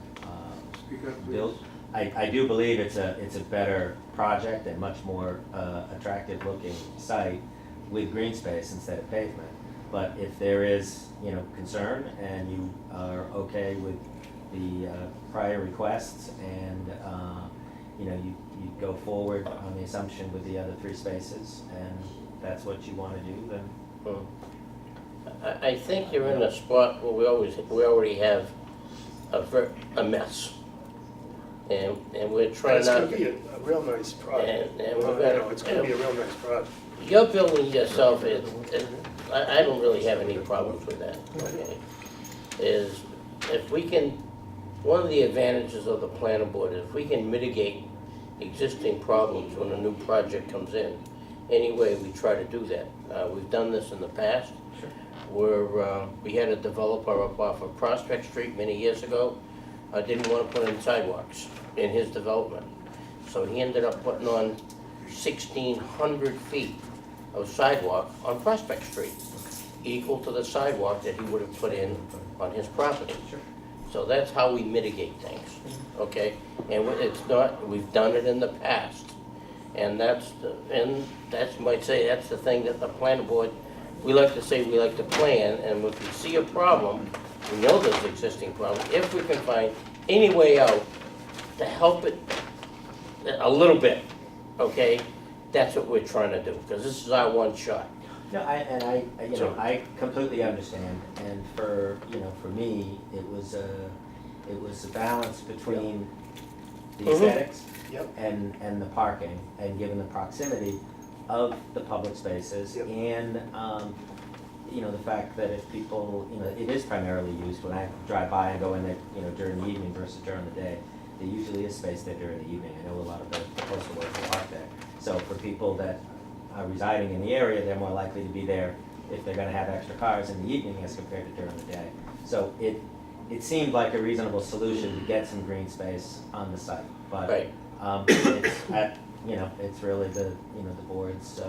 build. I do believe it's a better project and much more attractive looking site with green space instead of pavement. But if there is, you know, concern and you are okay with the prior requests and, you know, you go forward on the assumption with the other 3 spaces and that's what you want to do, then. I think you're in a spot where we already have a mess. And we're But trying it's not gonna be a real nice project. And Well, we're gonna- you know, it's gonna be a real nice project. Your building yourself I don't really have any problems with that, okay? Is if we can, one of the advantages of the planning board is if we can mitigate existing problems when a new project comes in. Anyway, we try to do that. We've done this in the past. Sure. Where we had a developer up off of Prospect Street many years ago, didn't want to put in sidewalks in his development. So he ended up putting on 1,600 feet of sidewalk on Prospect Street, equal to the sidewalk that he would have put in on his property. Sure. So that's how we mitigate things, okay? And it's not, we've done it in the past. And that's, you might say, that's the thing that the planning board, we like to say we like to plan, and if we see a problem, we know there's an existing problem, if we can find any way out to help it a little bit, okay? That's what we're trying to do, because this is our one shot. No, I completely understand, and for me, it was a balance between the aesthetics Yep. and the parking, and given the proximity of the public spaces, Yep. and, the fact that if people, it is primarily used when I drive by and go in there, during the evening versus during the day. There usually is space there during the evening. I know a lot of the postal workers park there. So for people that are residing in the area, they're more likely to be there if they're gonna have extra cars in the evening as compared to during the day. So it seemed like a reasonable solution to get some green space on the site, but Right. it's really the board's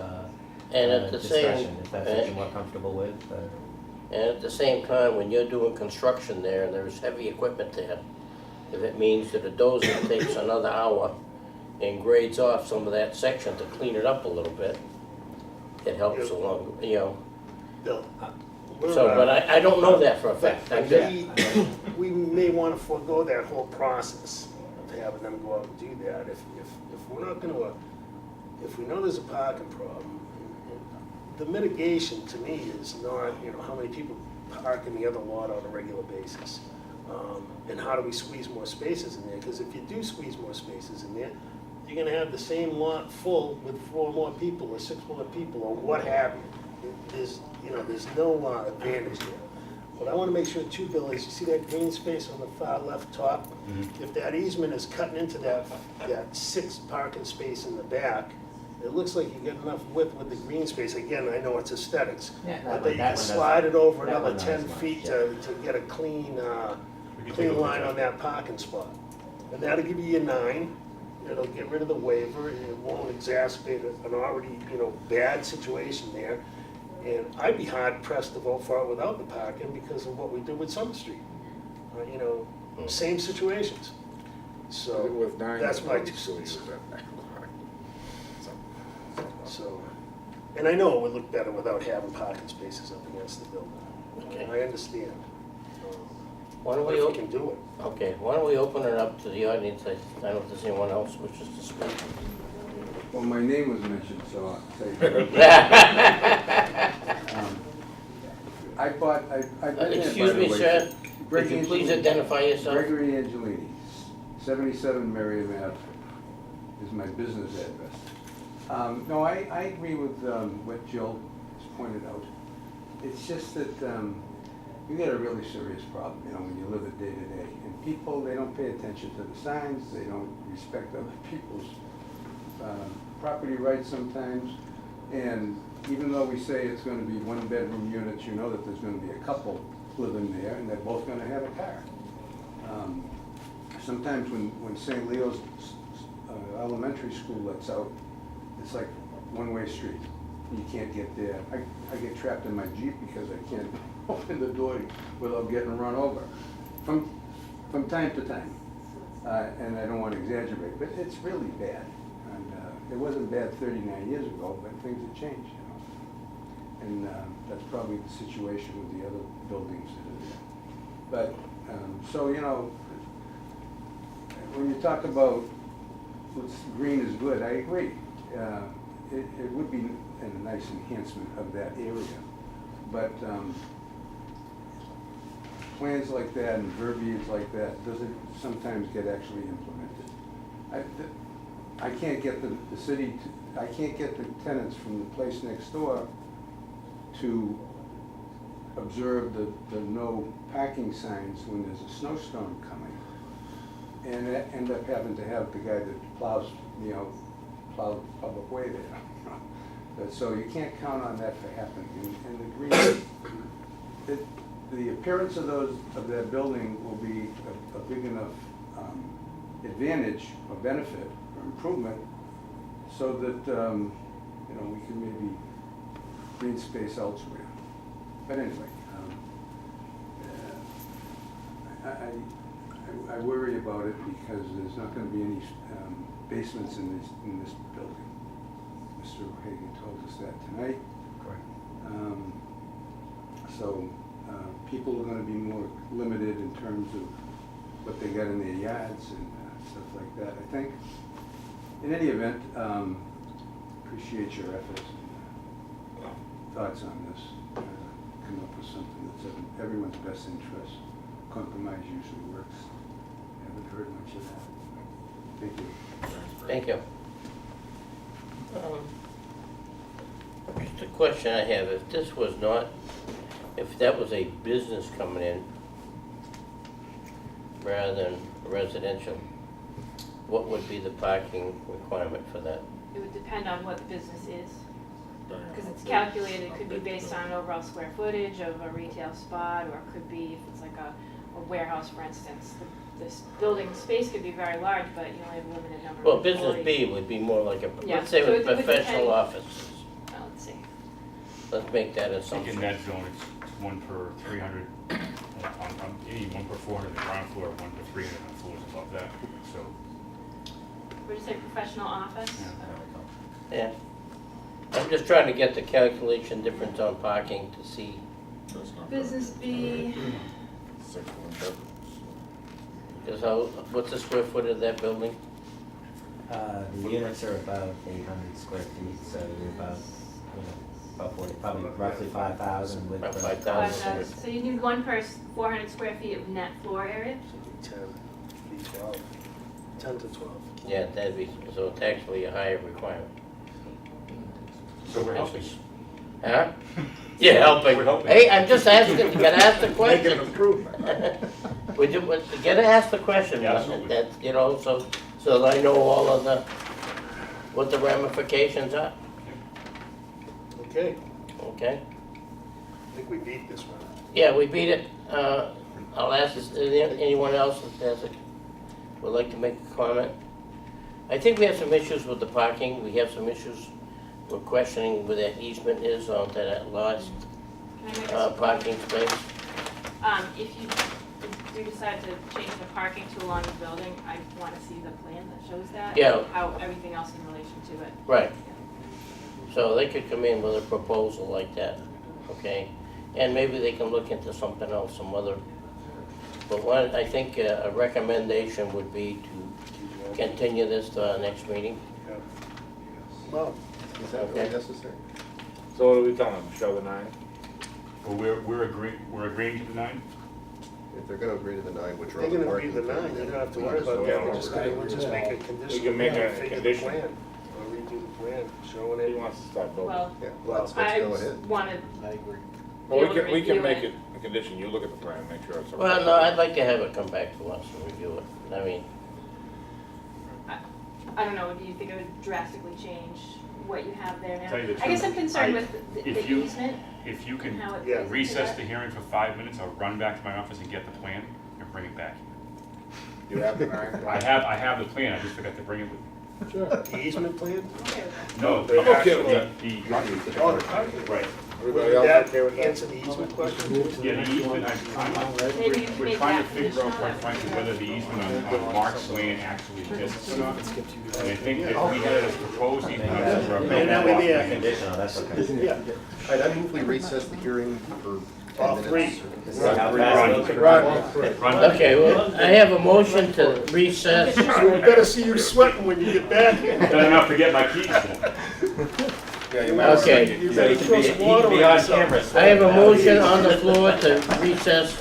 And at the discretion, same, if that's what you're more comfortable with. and at the same time, when you're doing construction there and there's heavy equipment there, if it means that a dozer takes another hour and grades off some of that section to clean it up a little bit, it helps along, Bill. So, but I don't know that for a fact. I'm just, We may want to forego that whole process of having them go out and do that. If we're not gonna, if we know there's a parking problem, the mitigation to me is not, how many people park in the other lot on a regular basis. And how do we squeeze more spaces in there? Because if you do squeeze more spaces in there, you're gonna have the same lot full with 4 more people or 6 more people or what have you. There's no advantage there. What I wanna make sure too, Bill, is you see that green space on the far left top? If that easement is cutting into that 6th parking space in the back, it looks like you get enough width with the green space. Again, I know it's aesthetics. Yeah, But that you can slide it over another 10 feet to get a clean line on that parking spot. And that'll give you your 9. It'll get rid of the waiver, and it won't exacerbate an already, bad situation there. And I'd be hard pressed to vote for it without the parking because of what we did with Summer Street. Same situations. So, With 9, that's my you 2 still cents. use that back lot. So, And I know it would look better without having parking spaces up against the building. Okay. I understand. Why don't But we if we open, can do it. okay, why don't we open it up to the audience? I don't know if there's anyone else wishes to speak. Well, my name was mentioned, so I'll say. I've been there, Excuse by the me, way. sir, could Gregory you please Angelini. identify yourself? Gregory Angelini, 77 Merriam Ave is my business address. No, I agree with what Jill has pointed out. It's just that you got a really serious problem, you know, when you live it day to day. And people, they don't pay attention to the signs, they don't respect other people's property rights sometimes. And even though we say it's gonna be 1-bedroom units, you know that there's gonna be a couple living there, and they're both gonna have a car. Sometimes when St. Leo's elementary school lets out, it's like one-way street. You can't get there. I get trapped in my Jeep because I can't open the door without getting run over. From time to time. And I don't want to exaggerate, but it's really bad. And it wasn't bad 39 years ago, but things have changed, you know. And that's probably the situation with the other buildings that are there. But, so, you know, when you talk about what's green is good, I agree. It would be a nice enhancement of that area. But plans like that and verbiage like that doesn't sometimes get actually implemented. I can't get the city, I can't get the tenants from the place next door to observe the no parking signs when there's a snowstorm coming. And end up having to have the guy that plows, you know, plow the public way there. But so you can't count on that for happening. And the green, the appearance of that building will be a big enough advantage or benefit or improvement so that, you know, we can maybe green space elsewhere. But anyway, I worry about it because there's not going to be any basements in this building. Mr. Hagan told us that tonight. Correct. So people are going to be more limited in terms of what they got in their yards and stuff like that. I think, in any event, appreciate your efforts and thoughts on this. Come up with something that's in everyone's best interest. Compromise usually works. Haven't heard much of that. Thank you. Thank you. Just a question I have, if this was not, if that was a business coming in rather than residential, what would be the parking requirement for that? It would depend on what the business is, because it's calculated, it could be based on overall square footage of a retail spot, or it could be, if it's like a warehouse, for instance. This building space could be very large, but you only have a limited number of Well, employees. business B would be more like a, Yeah, let's say so with it would professional depend. offices. Let's see. Let's make that I think assumption. in that zone, it's 1 per 300, on any 1 per 400 on the ground floor, 1 per 300 on floors above that, so. Would you say professional office? Yeah. Yeah. I'm just trying to get the calculation difference on parking to see. Business B, Because what's the square foot of that building? The units are about 800 square feet, so you're about, you know, about 40, probably roughly 5,000 with. About the- 5,000. so you need one per 400 square feet of net floor area? Should be 10, be 12, 10 to 12. Yeah, that'd be, so it's actually a higher requirement. So we're helping. Huh? Yeah, helping. We're helping. Hey, I'm just asking, you gotta ask the Make question. an improvement. Would you gotta ask the question, Yeah, absolutely. that's, you know, so that I know all of what the ramifications are, Okay, okay? I think we beat this one. Yeah, we beat it. I'll ask, is there anyone else that would like to make a comment? I think we have some issues with the parking. We have some issues, we're questioning where that easement is onto that last Can I make a parking space. If you do decide to change the parking to along the building, I want to see the plan that shows that. Yeah. and how everything else in relation to it. Right. So they could come in with a proposal like that, okay? And maybe they can look into something else, some other, but one, I think a recommendation would be to continue this to our next meeting. Well, Is that really necessary? So what are we telling them, show the 9? Well, we're agreeing to the 9? If they're gonna agree to the 9, which are they're on the gonna agree parking. to the 9, they don't have to worry about that, we'll just make a condition. We can make a figure the condition. plan, or redo the plan, showing He it. wants to start voting. Well, Yeah, Well, let's I go just ahead. wanted, I agree. Well, be able to we can review make it. it a condition, you look at the plan, make sure it's. Well, no, I'd like to have it come back to us and review it. I mean, I don't know, do you think it would drastically change what you have there now? Tell you the I guess I'm truth, concerned I- with the if you- easement If you and can how it Yeah. plays into recess that. the hearing for 5 minutes, I'll run back to my office and get the plan and bring it back. You have the 9? I have the plan, I just forgot to bring it with me. Sure. The easement plan? Okay with that. No, I'm the okay actual, with that. the Oh, the parking. right. Everybody Would else that okay with that? answer the easement question? Yeah, the easement, Maybe you can we're make trying to that figure out, conditional, quite that frankly, would- whether the easement on Mark's land actually exists or not. And I think if we had a proposed easement on the And that would be a- Conditional, that's okay. Yeah. All right, I move we recess the hearing for 10 minutes. Three. See how Run. fast it Run. Run. okay, well, I have a motion to recess. We better see you sweating when you get back here. Done enough to get my keys. Yeah, you might want to- Okay. You So better he can throw be, some he water can be on on yourself. camera. I have a motion on the floor to recess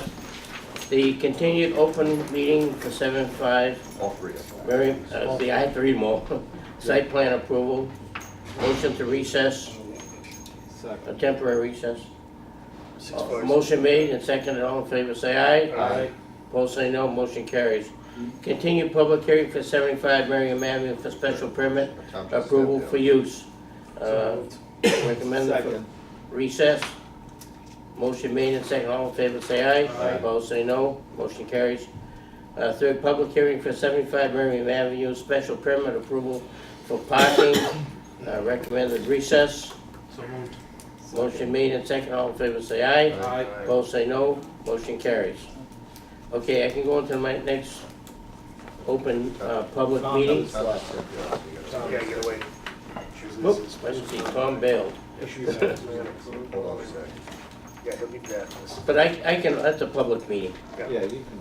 the continued open meeting for 7/5. All three. See, I had to read more. Site plan approval, motion to recess, a temporary recess. 6:05. Motion made and seconded, all in favor, say aye. Aye. Opposed, say no, motion carries. Continue public hearing for 75 Merriam Avenue for special permit Tom just approval stepped for use. Recommended for Second. recess. Motion made and seconded, all in favor, say aye. Aye. Opposed, say no, motion carries. Third public hearing for 75 Merriam Avenue, special permit approval for parking. Recommended recess. So moved. Motion made and seconded, all in favor, say aye. Aye. Opposed, say no, motion carries. Okay, I can go into my next open, public meeting. Tom just stepped out, so you gotta- Yeah, get away. Whoop, let's see, Tom bailed. Hold on a second. Yeah, he'll be back. But I can, that's a public meeting. Yeah, you can.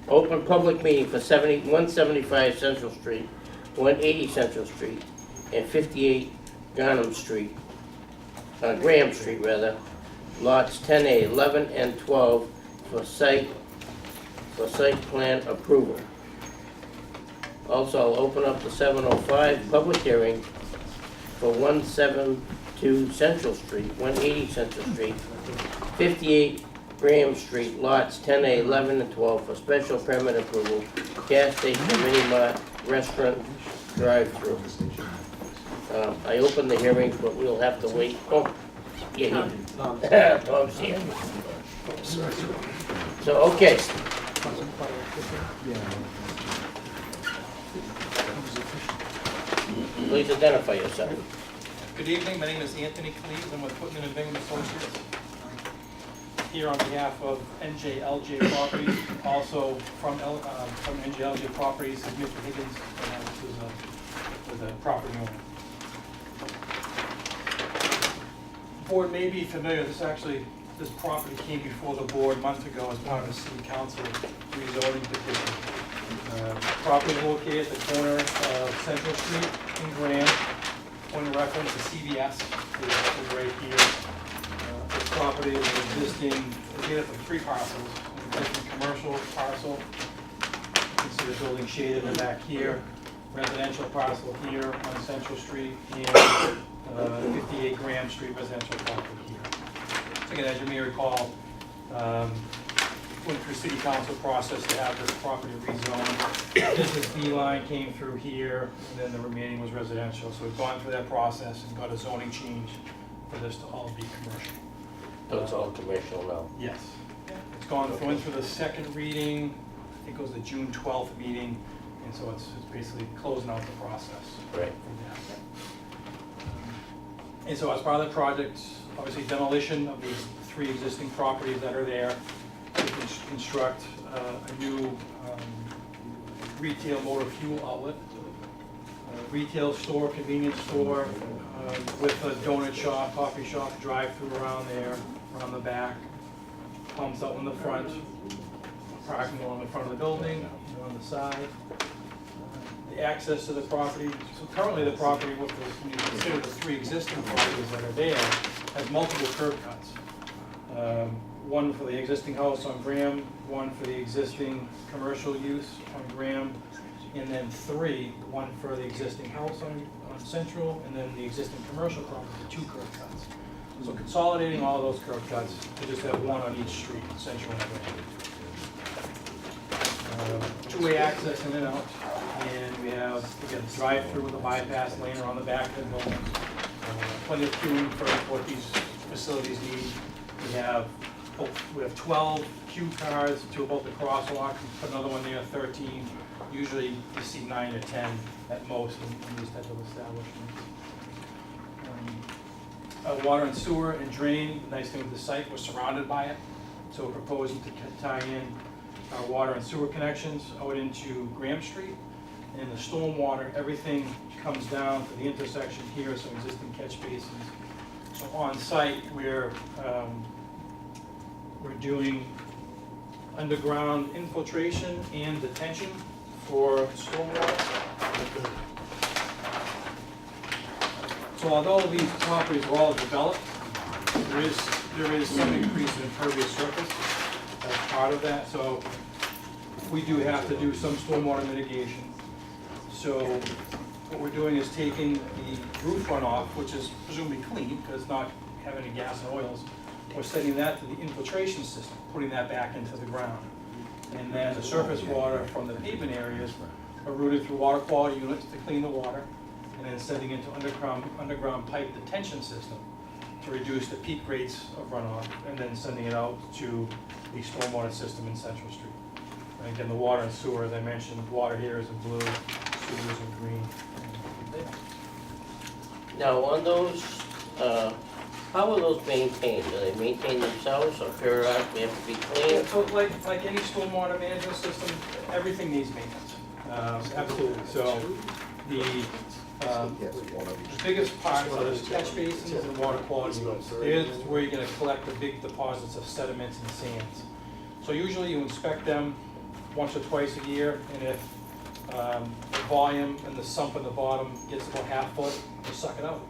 Open public meeting for 175 Central Street, 180 Central Street, and 58 Graham Street, lots 10A, 11, and 12 for site plan approval. Also, I'll open up the 705 public hearing for 172 Central Street, 180 Central Street, 58 Graham Street, lots 10A, 11, and 12 for special permit approval, gas station, mini mart, restaurant, drive-through. I opened the hearings, but we'll have to wait. Oh, yeah, Tom's here. So, okay. Please identify yourself. Good evening, my name is Anthony Cleves, I'm with Whitman and Bingham Associates. Here on behalf of NJLJ Properties, also from NJLJ Properties is Mr. Higgins, who is a property owner. The board may be familiar, this property came before the board months ago as part of a city council rezoning petition. Property located at the corner of Central Street in Graham. Point of reference to CVS is right here. This property is existing, it's made up of 3 parcels. An existing commercial parcel, you can see the building shaded in the back here. Residential parcel here on Central Street, and 58 Graham Street residential property here. So again, as you may recall, went through city council process to have this property rezoned. Business B line came through here, and then the remaining was residential. So we've gone through that process and got a zoning change for this to all be commercial. So it's all commercial now. Yes. It's went through the second reading, I think it was the June 12th meeting, and so it's basically closing out the process. Right. From that. And so as part of the project, obviously demolition of these 3 existing properties that are there, to construct a new retail motor fuel outlet. retail store, convenience store, with a donut shop, coffee shop, drive-through around there, around the back, pumps out in the front, parking along the front of the building, on the side. The access to the property, so currently the property, when you consider the 3 existing properties that are there, has multiple curb cuts. One for the existing house on Graham, one for the existing commercial use on Graham, and then 3, one for the existing house on Central, and then the existing commercial property, 2 curb cuts. So consolidating all those curb cuts to just have one on each street, Central and Graham. 2-way access in and out, and we have, again, drive-through with a bypass lane around the back of the building. Plenty of queuing for what these facilities need. We have 12 queue cars to about the crosswalk, put another one there, 13. Usually you see 9 or 10 at most in these types of establishments. Water and sewer and drain, the nice thing with the site, we're surrounded by it. So we're proposing to tie in our water and sewer connections out into Graham Street. And the storm water, everything comes down to the intersection here, some existing catch basins. So on site, we're doing underground infiltration and detention for stormwater. So although these properties are all developed, there is some increase in impervious surface as part of that. So we do have to do some stormwater mitigation. So what we're doing is taking the roof runoff, which is presumably clean because it's not having any gas and oils. We're sending that to the infiltration system, putting that back into the ground. And then the surface water from the pavement areas are routed through water quality units to clean the water, and then sending into underground pipe detention system to reduce the peak rates of runoff, and then sending it out to the stormwater system in Central Street. And again, the water and sewer, as I mentioned, water here is in blue, sewer is in green. Now, on those, how are those maintained? Do they maintain themselves or periodically have to be cleaned? So like any stormwater management system, everything needs maintenance. Absolutely. So the biggest parts are the catch basins and water quality units. There's where you're going to collect the big deposits of sediments and sands. So usually you inspect them once or twice a year, and if the volume and the sump in the bottom gets about half full, you suck it out.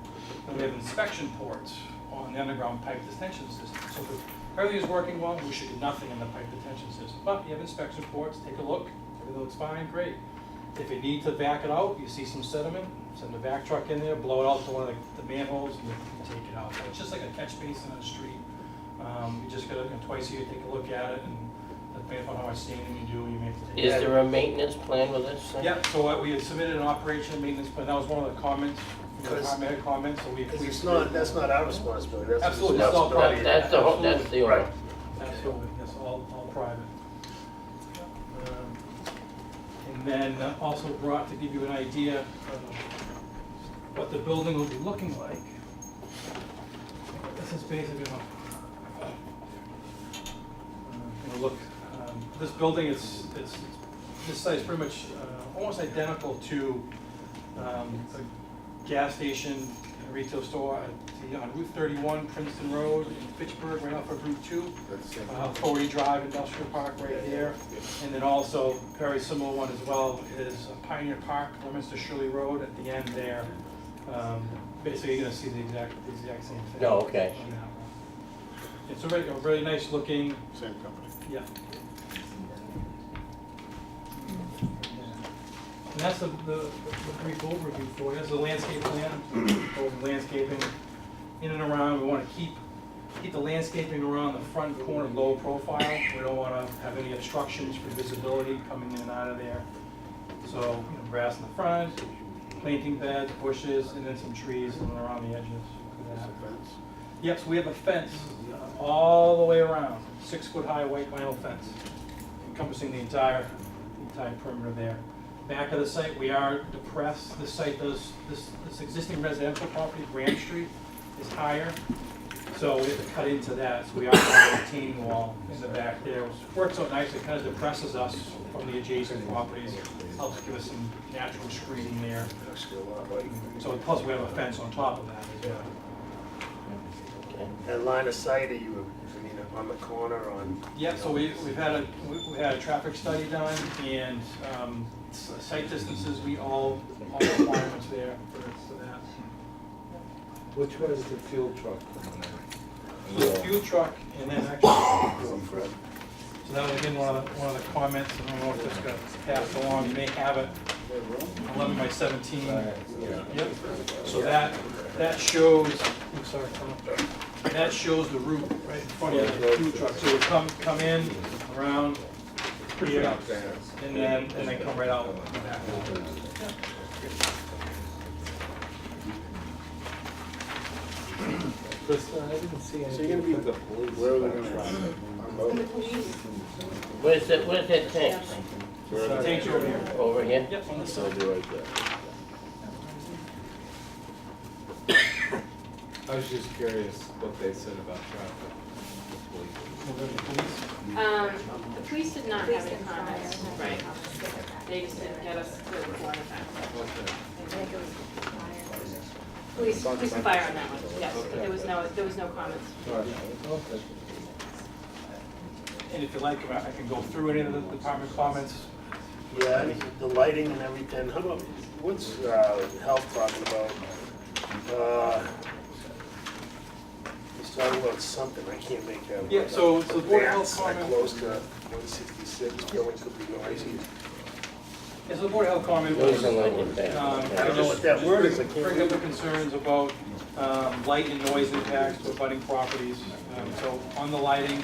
And we have inspection ports on the underground pipe detention system. So if everything is working well, we should do nothing in the pipe detention system. But you have inspection ports, take a look, everything looks fine, great. If you need to back it out, you see some sediment, send the vac truck in there, blow it out to one of the manholes, and you take it out. So it's just like a catch basin on the street. You just gotta, twice a year, take a look at it, and depending on how much sanding you do, you may have to take it out. Is there a maintenance plan with this thing? Yeah, so we had submitted an operation and maintenance plan. That was one of the comments, the department comments, so we. It's not, that's not our responsibility, that's the Absolutely, that's all responsibility. private. That's the whole, that's the Right. owner. Absolutely, that's all private. And then also brought to give you an idea of what the building will be looking like. This is basically, look, this building is, this site is pretty much almost identical to a gas station, a retail store on Route 31, Princeton Road in Fitchburg, right off of Route 2. Corey Drive Industrial Park right there. And then also, very similar one as well is Pioneer Park, Leominster Shirley Road at the end there. Basically, you're gonna see the exact same thing. Oh, okay. It's a really nice looking. Same company. Yeah. And that's the brief overview for you. That's the landscape plan, over landscaping in and around. We want to keep the landscaping around the front corner low profile. We don't want to have any obstructions for visibility coming in and out of there. So, grass in the front, planting beds, bushes, and then some trees and around the edges. Yes, we have a fence all the way around, 6-foot high white vinyl fence, encompassing the entire perimeter there. Back of the site, we are depressed. This site does, this existing residential property, Graham Street, is higher. So we have to cut into that, so we are putting a retaining wall in the back there, which works out nice, it kind of depresses us from the adjacent properties, helps give us some natural screening there. So plus we have a fence on top of that as well. And line of sight, are you, I mean, on the corner, on? Yeah, so we've had a traffic study done, and site distances, we all requirements there for that. Which way is the fuel truck coming in? So the fuel truck, and then actually, so that was again one of the comments, I don't know if this got passed along, you may have it, 11 by 17. Yep. So that shows, I'm sorry, that shows the route right in front of the fuel truck. So it would come in, around here, and then come right out the back. Krista, I didn't see anything. So you're gonna be, for the police. where are we gonna Where's that tank? The tank's over here. Over here? Yep, on the So I'll side. be right there. I was just curious what they said about traffic. The police did not have any comments, right? They just didn't get us to the corner fence. Police and fire on that one, yes, there was no comments. And if you like, I can go through any of the department comments. yeah, I mean, the lighting and everything, how about, what's, health talking about? He's talking about something, I can't make that. Yeah, so the Board of Health Bats are comment. close to 166, buildings could be noisy. Yeah, so the Board of Health comment Noise was, and lighting ban. I don't know what that word is, I can't bring read up the it. concerns about light and noise impacts to abutting properties. So on the lighting,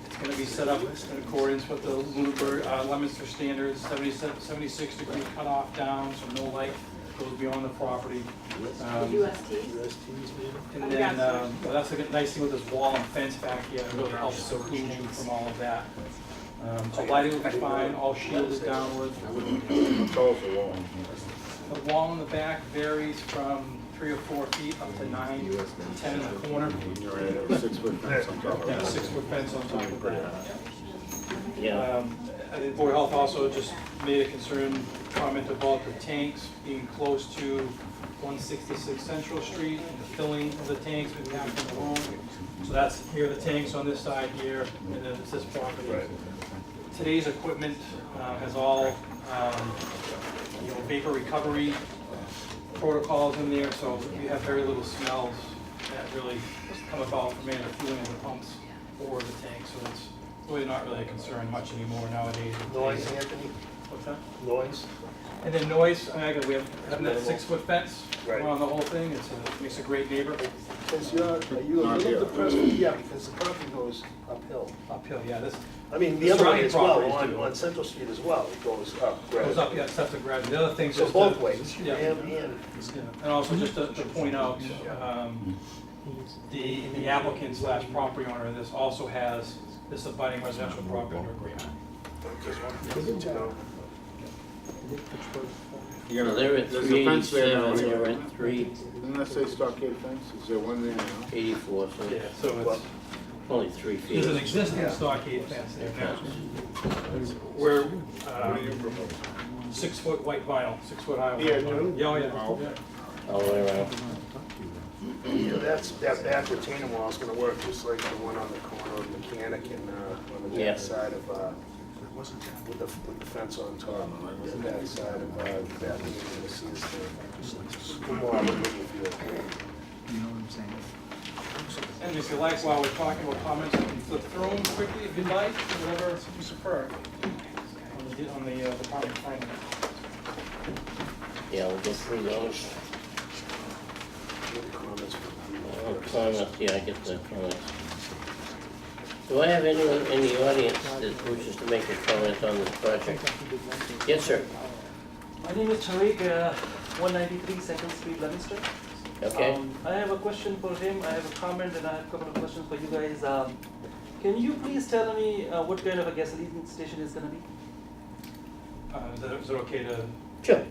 it's gonna be set up in accordance with the Leominster standards, 76 degree cutoff down, so no light goes beyond the property. USTs? And then, well, that's a nice thing with this wall and fence back here, it really helps seclusion from all of that. So lighting will be fine, all shielded downward. How tall is the wall? The wall in the back varies from 3 or 4 feet up to 9, 10 in the corner. You're at a 6-foot fence on top of Yeah, it. 6-foot fence on top of that. Yeah. I think Board of Health also just made a concern comment about the tanks being close to 166 Central Street and the filling of the tanks with half of the room. So that's here are the tanks on this side here, and then it's this property. Today's equipment has all vapor recovery protocols in there, so you have very little smells that really come about from any of the fueling of the pumps or the tank, so it's really not really a concern much anymore nowadays. Noise, Anthony? What's that? Noise? And then noise, we have that 6-foot fence Right. around the whole thing, makes a great neighbor. Since are you a little depressed, yeah, because the property goes uphill. Uphill, yeah, this I mean, The the other way surrounding as well, properties do. on Central Street as well, it goes up. goes up, yeah, steps of gravity. The other thing's So just. both ways, Yeah. and. Yeah. And also just to point out, the applicant slash property owner of this also has this abutting residential property under agreement. Good to know. You're So gonna, they're at there's a fence there now, 387, you're right? at 384, Didn't that say stockade fence? Is there one there now? so Yeah, it's so it's, only 3 feet. there's an existing stockade fence there now. Where, What do you propose? 6-foot white vinyl, 6-foot high. Yeah, white vinyl. no? Yeah, Oh. yeah. All the way around. Yeah, that back retaining wall is gonna work just like the one on the corner of Mechanic and, on the Yeah. back side of, with the fence on top, the back side of, that, you're gonna see is the school wall, if you And if you like, while we're talking about comments, you can flip through them quickly if you'd like, whatever you prefer. On the department finance. Yeah, we'll go through those. comments. Comments, yeah, I get the comments. Do I have anyone in the audience that wishes to make a comment on this project? Yes, sir. My name is Tariq, 193 Second Street, Leominster. Okay. I have a question for him, I have a comment, and I have a couple of questions for you guys. Can you please tell me what kind of a gasoline station is going to be? Is it okay to? Sure.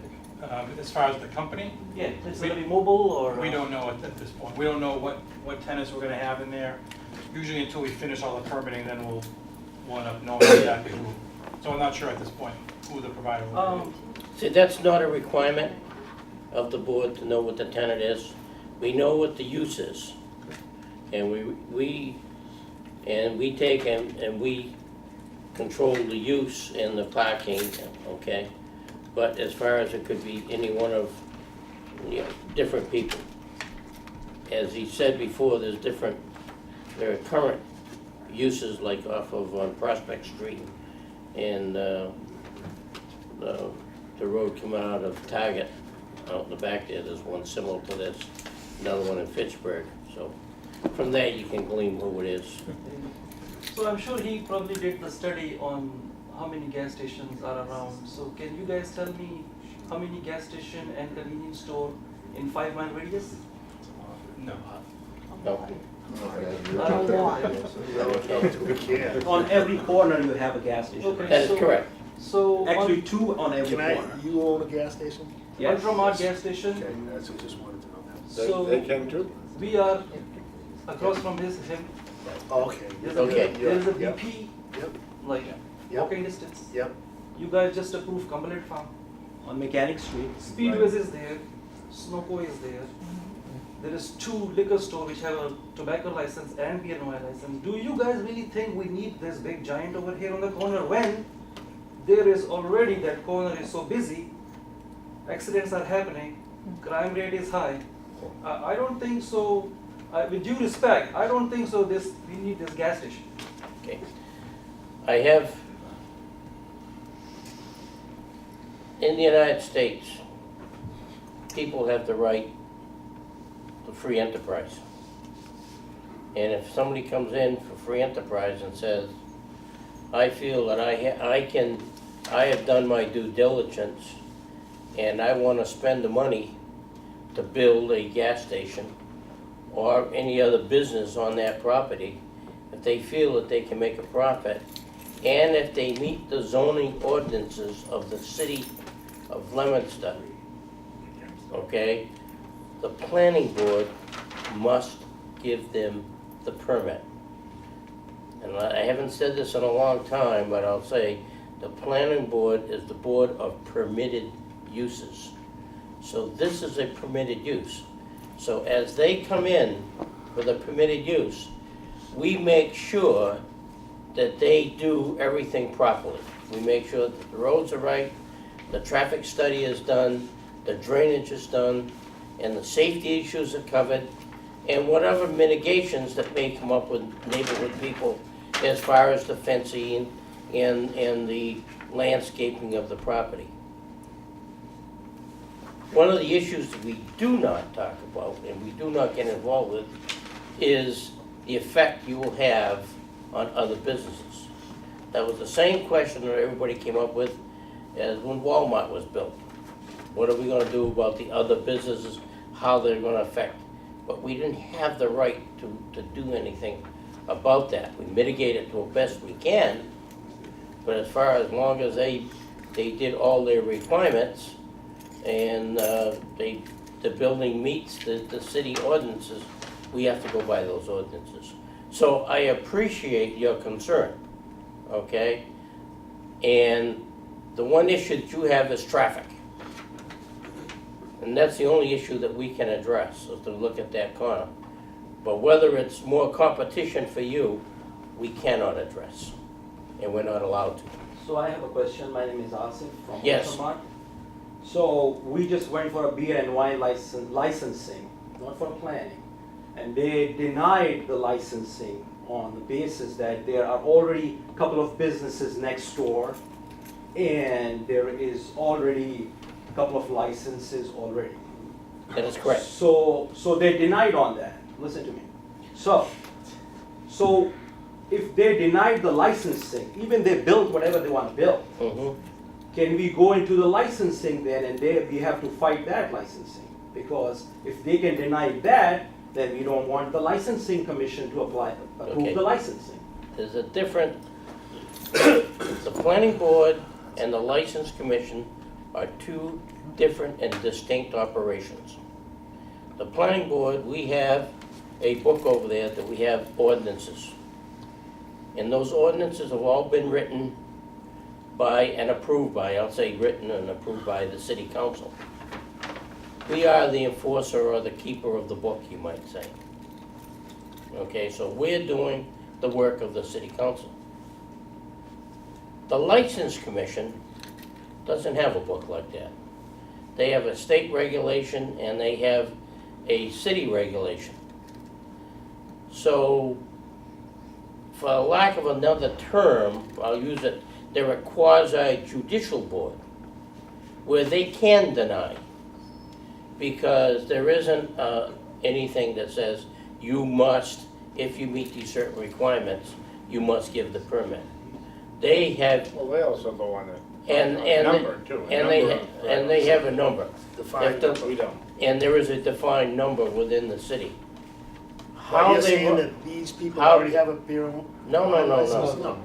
As far as the company, Yeah, it's gonna be mobile or? we don't know at this point. We don't know what tenants we're gonna have in there. Usually until we finish all the permitting, then we'll end up knowing exactly who. So I'm not sure at this point who the provider will be. See, that's not a requirement of the board to know what the tenant is. We know what the use is. And we take and we control the use and the parking, okay? But as far as it could be any one of, different people. As he said before, there are current uses like off of on Prospect Street and the road coming out of Target, out in the back there's one similar to this, another one in Fitchburg. So from there you can glean who it is. So I'm sure he probably did the study on how many gas stations are around. So can you guys tell me how many gas station and convenience store in 5-mile radius? No. No. We can't. On every corner you have a gas station. Okay. That is So- correct. So Actually, 2 on every Can corner. you own a gas station? Yes. Ultramart gas station, Okay, that's, I just wanted to know that. so They can too. we are across from him. Oh, okay. There's Okay. There's a Yep. BP, Yep, like Yep. walking distance. yep. You guys just approved Cumberland Farm. On Mechanic Street. Speedways is there, Snowco is there. There is 2 liquor store which have a tobacco license and beer and wine license. Do you guys really think we need this big giant over here on the corner when there is already that corner is so busy, accidents are happening, crime rate is high? I don't think so, with due respect, I don't think so we need this gas station. Okay. I have, in the United States, people have the right to free enterprise. And if somebody comes in for free enterprise and says, I feel that I have done my due diligence and I want to spend the money to build a gas station or any other business on that property, if they feel that they can make a profit, and if they meet the zoning ordinances of the city of Leominster, okay, the planning board must give them the permit. And I haven't said this in a long time, but I'll say, the planning board is the board of permitted uses. So this is a permitted use. So as they come in for the permitted use, we make sure that they do everything properly. We make sure that the roads are right, the traffic study is done, the drainage is done, and the safety issues are covered, and whatever mitigations that may come up with neighborhood people as far as the fencing and the landscaping of the property. One of the issues that we do not talk about and we do not get involved with is the effect you will have on other businesses. That was the same question that everybody came up with as when Walmart was built. What are we gonna do about the other businesses, how they're gonna affect? But we didn't have the right to do anything about that. We mitigate it to the best we can, but as long as they did all their requirements and the building meets the city ordinances, we have to go by those ordinances. So I appreciate your concern, okay? And the one issue that you have is traffic. And that's the only issue that we can address, is to look at that corner. But whether it's more competition for you, we cannot address, and we're not allowed to. So I have a question. My name is Asif from Yes. Ultramart. So we just went for a beer and wine licensing, not for planning. And they denied the licensing on the basis that there are already a couple of businesses next door and there is already a couple of licenses already. That is correct. So they denied on that. Listen to me. So if they denied the licensing, even they built whatever they want to build, Mhm. can we go into the licensing then and we have to fight that licensing? Because if they can deny that, then we don't want the licensing commission to approve Okay. the licensing. There's a different, the planning board and the license commission are two different and distinct operations. The planning board, we have a book over there that we have ordinances. And those ordinances have all been written by and approved by, I'll say written and approved by the city council. We are the enforcer or the keeper of the book, you might say. Okay, so we're doing the work of the city council. The License Commission doesn't have a book like that. They have a state regulation and they have a city regulation. So, for lack of another term, I'll use it, they're a quasi-judicial board where they can deny because there isn't anything that says you must, if you meet these certain requirements, you must give the permit. They have, Well, they also go on and, a number too. and they have a number. Defined If the- number. We don't. And there is a defined number within the city. Are How you they saying wo- that these people how- already have a beer and No, wine no, no, license? no.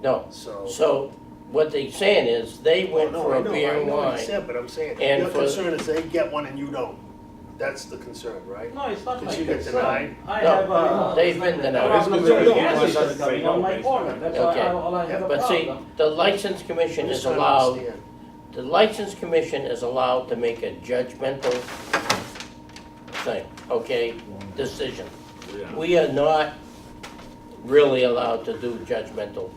No. So. So what they're saying is they went No, for I a know, beer I and know what you wine. said, but I'm saying, And your for- concern is they get one and you don't. That's the concern, right? No, it's not Because my you get concern. denied? I No, have they've been denied. problem with It's the not- gas it's station not- coming on my corner, that's Okay. all I have a But see, problem. the license commission I'm just is trying to allowed, understand. the license commission is allowed to make a judgmental thing, okay, decision. We are not really allowed to do judgmental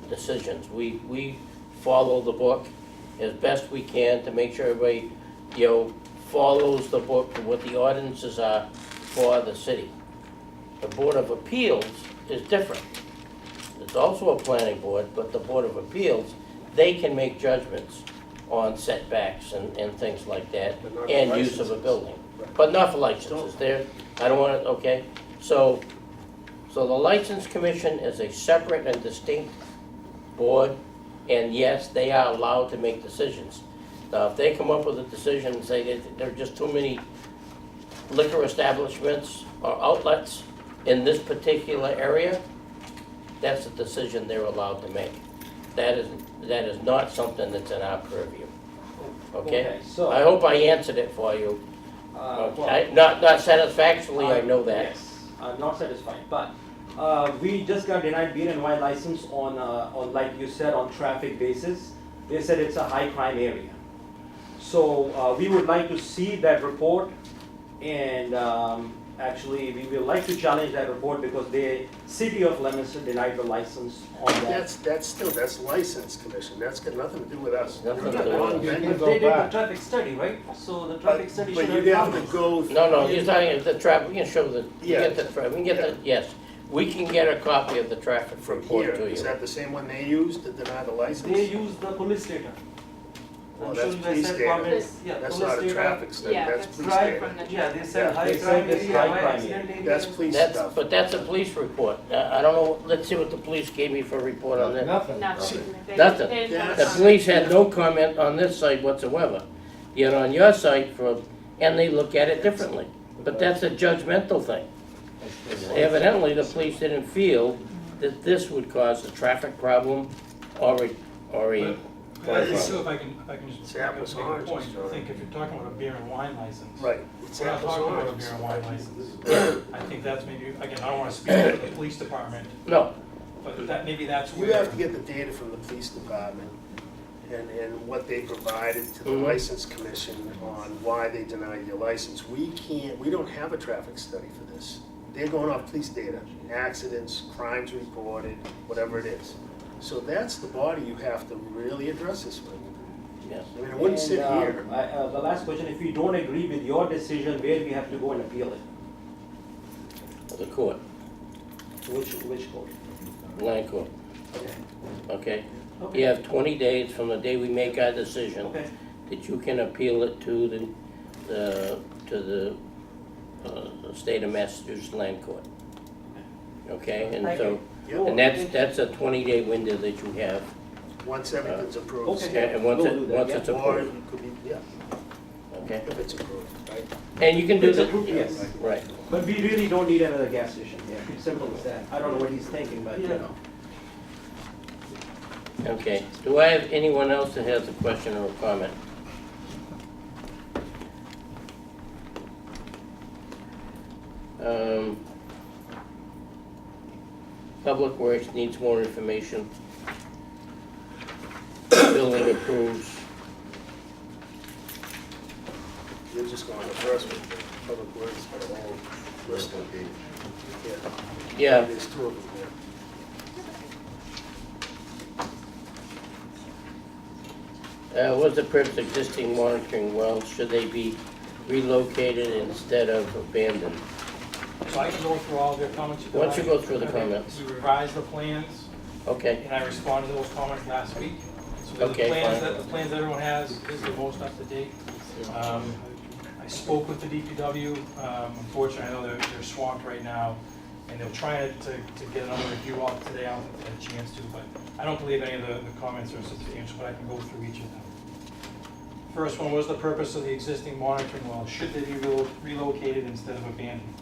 decisions. We follow the book as best we can to make sure everybody, follows the book, what the ordinances are for the city. The Board of Appeals is different. It's also a planning board, but the Board of Appeals, they can make judgments on setbacks and things like that, But not for and use of a licenses. building. Right. But not for licenses, there, I don't want to, okay? So the License Commission is a separate and distinct board, and yes, they are allowed to make decisions. Now, if they come up with a decision and say that there are just too many liquor establishments or outlets in this particular area, that's a decision they're allowed to make. That is not something that's in our purview. Okay? So, I hope I answered it for you. well, Not satisfactorily, I know that. Yes, I'm not satisfied, but we just got denied beer and wine license on like you said, on traffic basis. They said it's a high crime area. So we would like to see that report, and actually we would like to challenge that report because the city of Leominster denied the license on that. That's license commission, that's got nothing to do with us. Nothing to We're do the with wrong us. venue. But they did the traffic study, right? So the traffic study should But have you'd have come. to go. No, you're talking of the traffic, we can show the, we Yeah. get the traffic, we can get the, yes. We can get a copy of the traffic From report here, to is you. that the same one they used to deny the license? They use the police data. Well, I'm that's sure you guys police said data. comments, yeah, That's police not a data. traffic study, Yeah, that's that's police right data. from the. Yeah, they said Yeah, high they said crime it's area, high high crime accident area. That's police That's, stuff. but that's a police report. I don't know, let's see what the police gave me for a report on that. Nothing. Nothing. They- Nothing. they didn't The have a police had no comment on this site whatsoever. Yet on your site and they look at it differently. But that's a judgmental thing. Evidently, the police didn't feel that this would cause a traffic problem or a So if I can just It's make apples a and oranges, point, I John. think if you're talking about a beer and wine license. Right, it's We're not apples talking and about a oranges. beer and wine license. I think that's maybe, again, I don't wanna speak for the police department, No, but maybe that's where. You have to get the data from the police department and what they provided to the Mhm. license commission on why they denied your license. We don't have a traffic study for this. They're going off police data, accidents, crimes reported, whatever it is. So that's the body you have to really address this with. yes. I mean, it wouldn't sit And, here. The last question, if we don't agree with your decision, where we have to go and appeal it? The court, Which court? land court, Okay. okay? Okay. You have 20 days from the day we make our decision Okay. that you can appeal it to the state of Massachusetts Land Court. Okay, and Thank so, Yeah, and that's a 20-day window that you have, once everything's approved. Okay. and once We'll do that, once yeah. it's Or approved, it could be, yeah, okay? if it's approved, right? And you can do It's that, approved, yes. right. But we really don't need another gas station, yeah, simple as that. I don't know what he's thinking, but you Yeah. know. Okay, do I have anyone else that has a question or a comment? Public Works needs more information. Building approves. You're just going the first one, Public Works, for the whole first one. Yeah. There's two of them there. What's the purpose of existing monitoring wells? Should they be relocated instead of abandoned? So I can go through all their comments. Why don't you go through the comments? We revised the plans, Okay, and I responded to those comments last week. So the Okay, plans fine. that, the plans everyone has is the most up to date. I spoke with the DPW, unfortunately, I know they're swamped right now, and they're trying to get another review out today, I don't think they had a chance to, but I don't believe any of the comments are substantial, but I can go through each of them. First one was the purpose of the existing monitoring wells, should they be relocated instead of abandoned?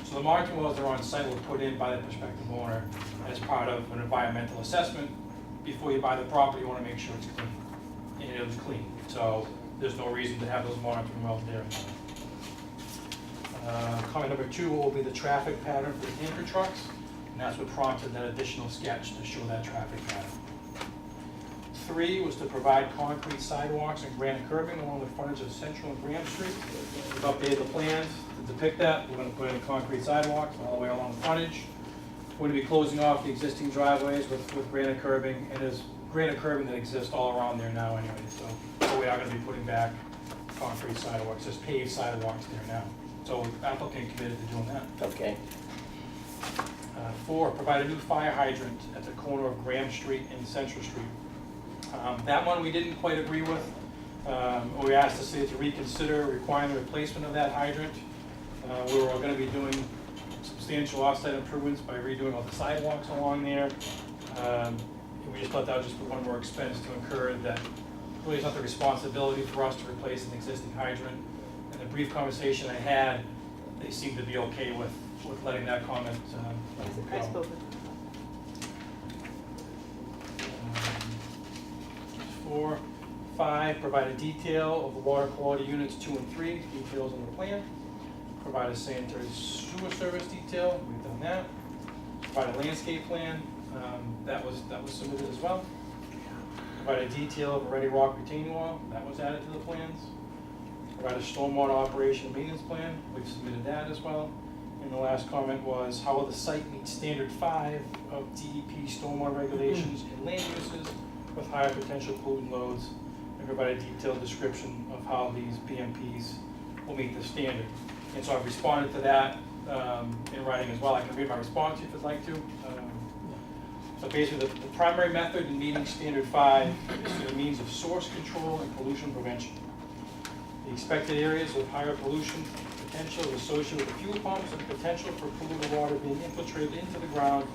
So the monitoring wells that are on site were put in by the prospective owner as part of an environmental assessment. Before you buy the property, you want to make sure it's clean, and it was clean. So there's no reason to have those monitoring wells there. Comment number 2 will be the traffic pattern for the tanker trucks, and that's what prompted that additional sketch to show that traffic pattern. 3 was to provide concrete sidewalks and granite curbing along the frontage of Central and Graham Street. We've updated the plans to depict that. We're going to put in concrete sidewalks all the way along the frontage. We're going to be closing off the existing driveways with granite curbing, and there's granite curbing that exists all around there now anyway, so we are going to be putting back concrete sidewalks, there's paved sidewalks there now. So applicant committed to doing that. okay. 4, provide a new fire hydrant at the corner of Graham Street and Central Street. That one we didn't quite agree with. We asked the city to reconsider requiring the replacement of that hydrant. We were going to be doing substantial offsite improvements by redoing all the sidewalks along there. We just thought that would just be one more expense to incur that really is not the responsibility for us to replace an existing hydrant. In the brief conversation I had, they seemed to be okay with letting that comment I go. spoke with them. 4, 5, provide a detail of the water quality units 2 and 3, details on the plan. Provide a sanitary sewer service detail, we've done that. Provide a landscape plan, that was submitted as well. Provide a detail of a ready rock retaining wall, that was added to the plans. Provide a stormwater operation and maintenance plan, we've submitted that as well. And the last comment was, how will the site meet standard 5 of DEP stormwater regulations and land uses with higher potential pollutant loads, and provide a detailed description of how these PMPs will meet the standard. And so I've responded to that in writing as well. I can read my response if you'd like to. So basically, the primary method in meeting standard 5 is through the means of source control and pollution prevention. The expected areas of higher pollution potential is associated with fuel pumps and the potential for polluted water being infiltrated into the ground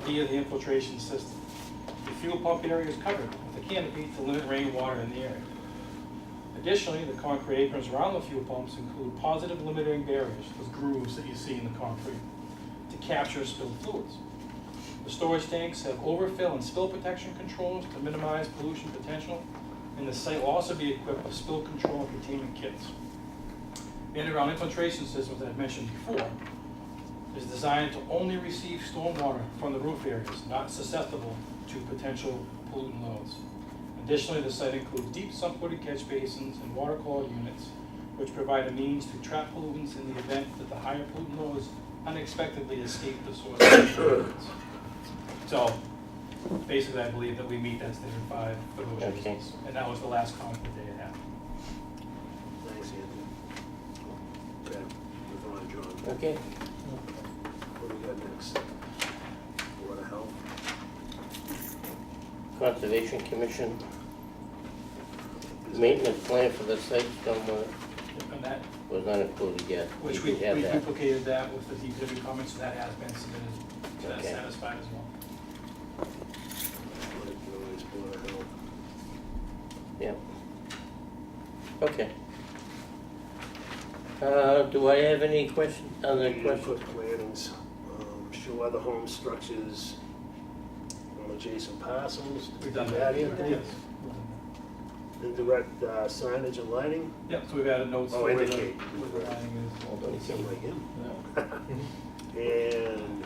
via the infiltration system. The fuel pump area is covered with a canopy to limit rainwater in the area. Additionally, the concrete aprons around the fuel pumps include positive limiting barriers, those grooves that you see in the concrete, to capture spilled fluids. The storage tanks have overfill and spill protection controls to minimize pollution potential, and the site will also be equipped with spill control and containment kits. The underground infiltration system that I mentioned before is designed to only receive stormwater from the roof areas, not susceptible to potential pollutant loads. Additionally, the site includes deep sump-footed catch basins and water quality units, which provide a means to trap pollutants in the event that the higher pollutant loads unexpectedly escape the source of the pollutants. So, basically, I believe that we meet that standard 5 for those Okay. reasons. And that was the last comment that they had. Thanks, Anthony. Okay, move on, John. Okay, What do we got next? Board of Health. Conservation Commission, maintenance plan for the site stormwater And that, was not included yet. which We we did have that. duplicated that with the DPW comments, so that has been submitted, so that's Okay. satisfied as well. Board of Health. Yeah. Okay. Do I have any other questions? Input plannings, show other home structures on the adjacent parcels. We've done Add that. Anthony? Yes. Indirect signage and lighting? Yeah, so we've added notes Oh, where the indicate. lining is. Sound like him. Yeah. And,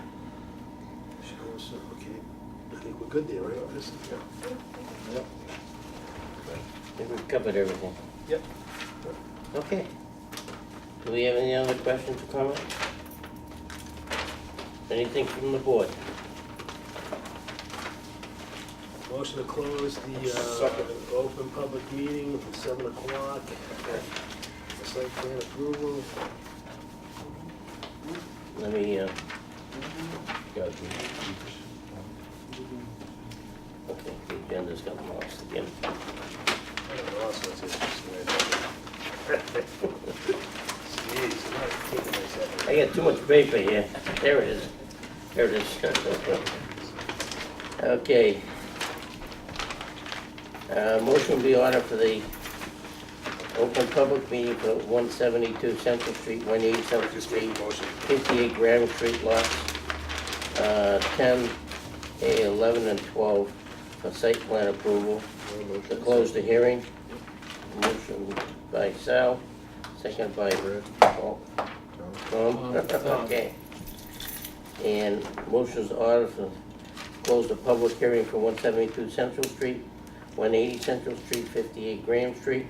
okay, I think we're good there, right? Chris? I think we've covered everything. Yep. Okay. Do we have any other questions or comments? Anything from the board? Motion to close the open public meeting at 7 o'clock. The site plan approval. Let me, okay, the agenda's got lost again. I don't know, also it's interesting. Jeez, I'm not kicking myself. I got too much paper here. There it is. There it is. Okay. Motion will be ordered for the open public meeting for 172 Central Street, 180 Central Street, 58 Graham Street lots, 10, A, 11, and 12 for site plan approval. To close the hearing. Motion by Sal, second by Paul. Tom? Okay. And motion's ordered for close the public hearing for 172 Central Street, 180 Central Street, 58 Graham Street,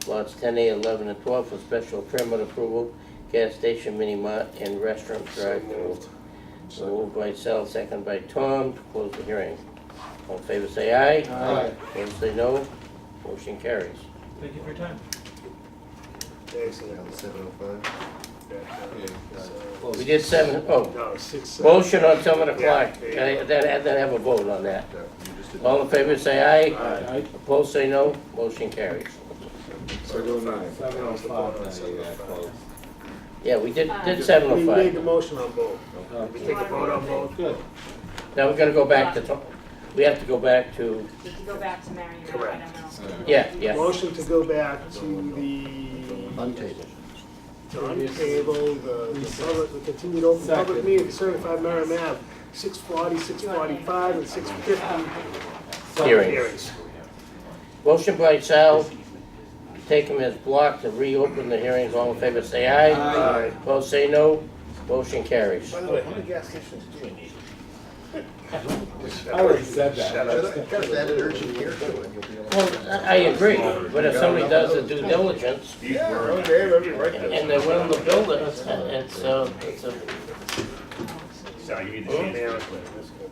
lots 10A, 11, and 12 for special permit approval, gas station, mini mart, and restaurant drive-through. Moved by Sal, second by Tom, to close the hearing. All in favor say aye. Aye. Opposed say no. Motion carries. Thank you for your time. Excellent. 7:05. We did 7, oh, No, 6. motion on 7 o'clock. Yeah, there you go. Then have a vote on that. All in favor say aye. Aye. Opposed say no. Motion carries. 7:05. Yeah, we did We made the 7:05. motion on both. Did we take a vote on both? Good. Now we're gonna go back to, we have to go back to, We can go back to Marion, I Correct. don't know. yeah. Motion to go back to the Untable. untable, the continued open public meeting for 75 Merriam Ave, 640, 645, and 650. Hearings. Motion by Sal, take them as blocked to reopen the hearings. All in favor say aye. Aye. Opposed say no. Motion carries. By the way, how many gas stations do we need? I already said that. Got that urgent here too, and you'll be able to. Well, I agree, but if somebody does the due diligence, Yeah, okay, that'd be right. and they're willing to build it, it's a, So I give you the sheet. America, in this country.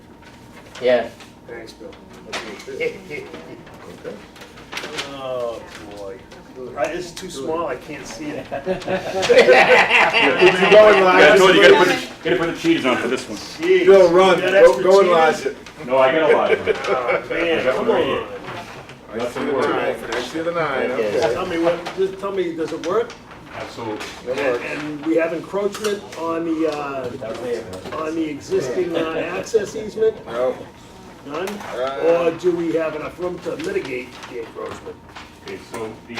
yeah. Thanks, Bill. Okay. Oh, boy. This is too small, I can't see it. Yeah, no, you gotta put the cheese on for this one. Jeez. Bill, run, You got extra go and cheese? lodge it. No, I got a lot of them. Oh, man, I got come one right on. here. I see the nine, I see the nine. Okay. Just tell me what, just tell me, does it work? Absolutely. And we have encroachment on the existing access easement? No. None? Or do we have enough room to mitigate the encroachment? Okay, so the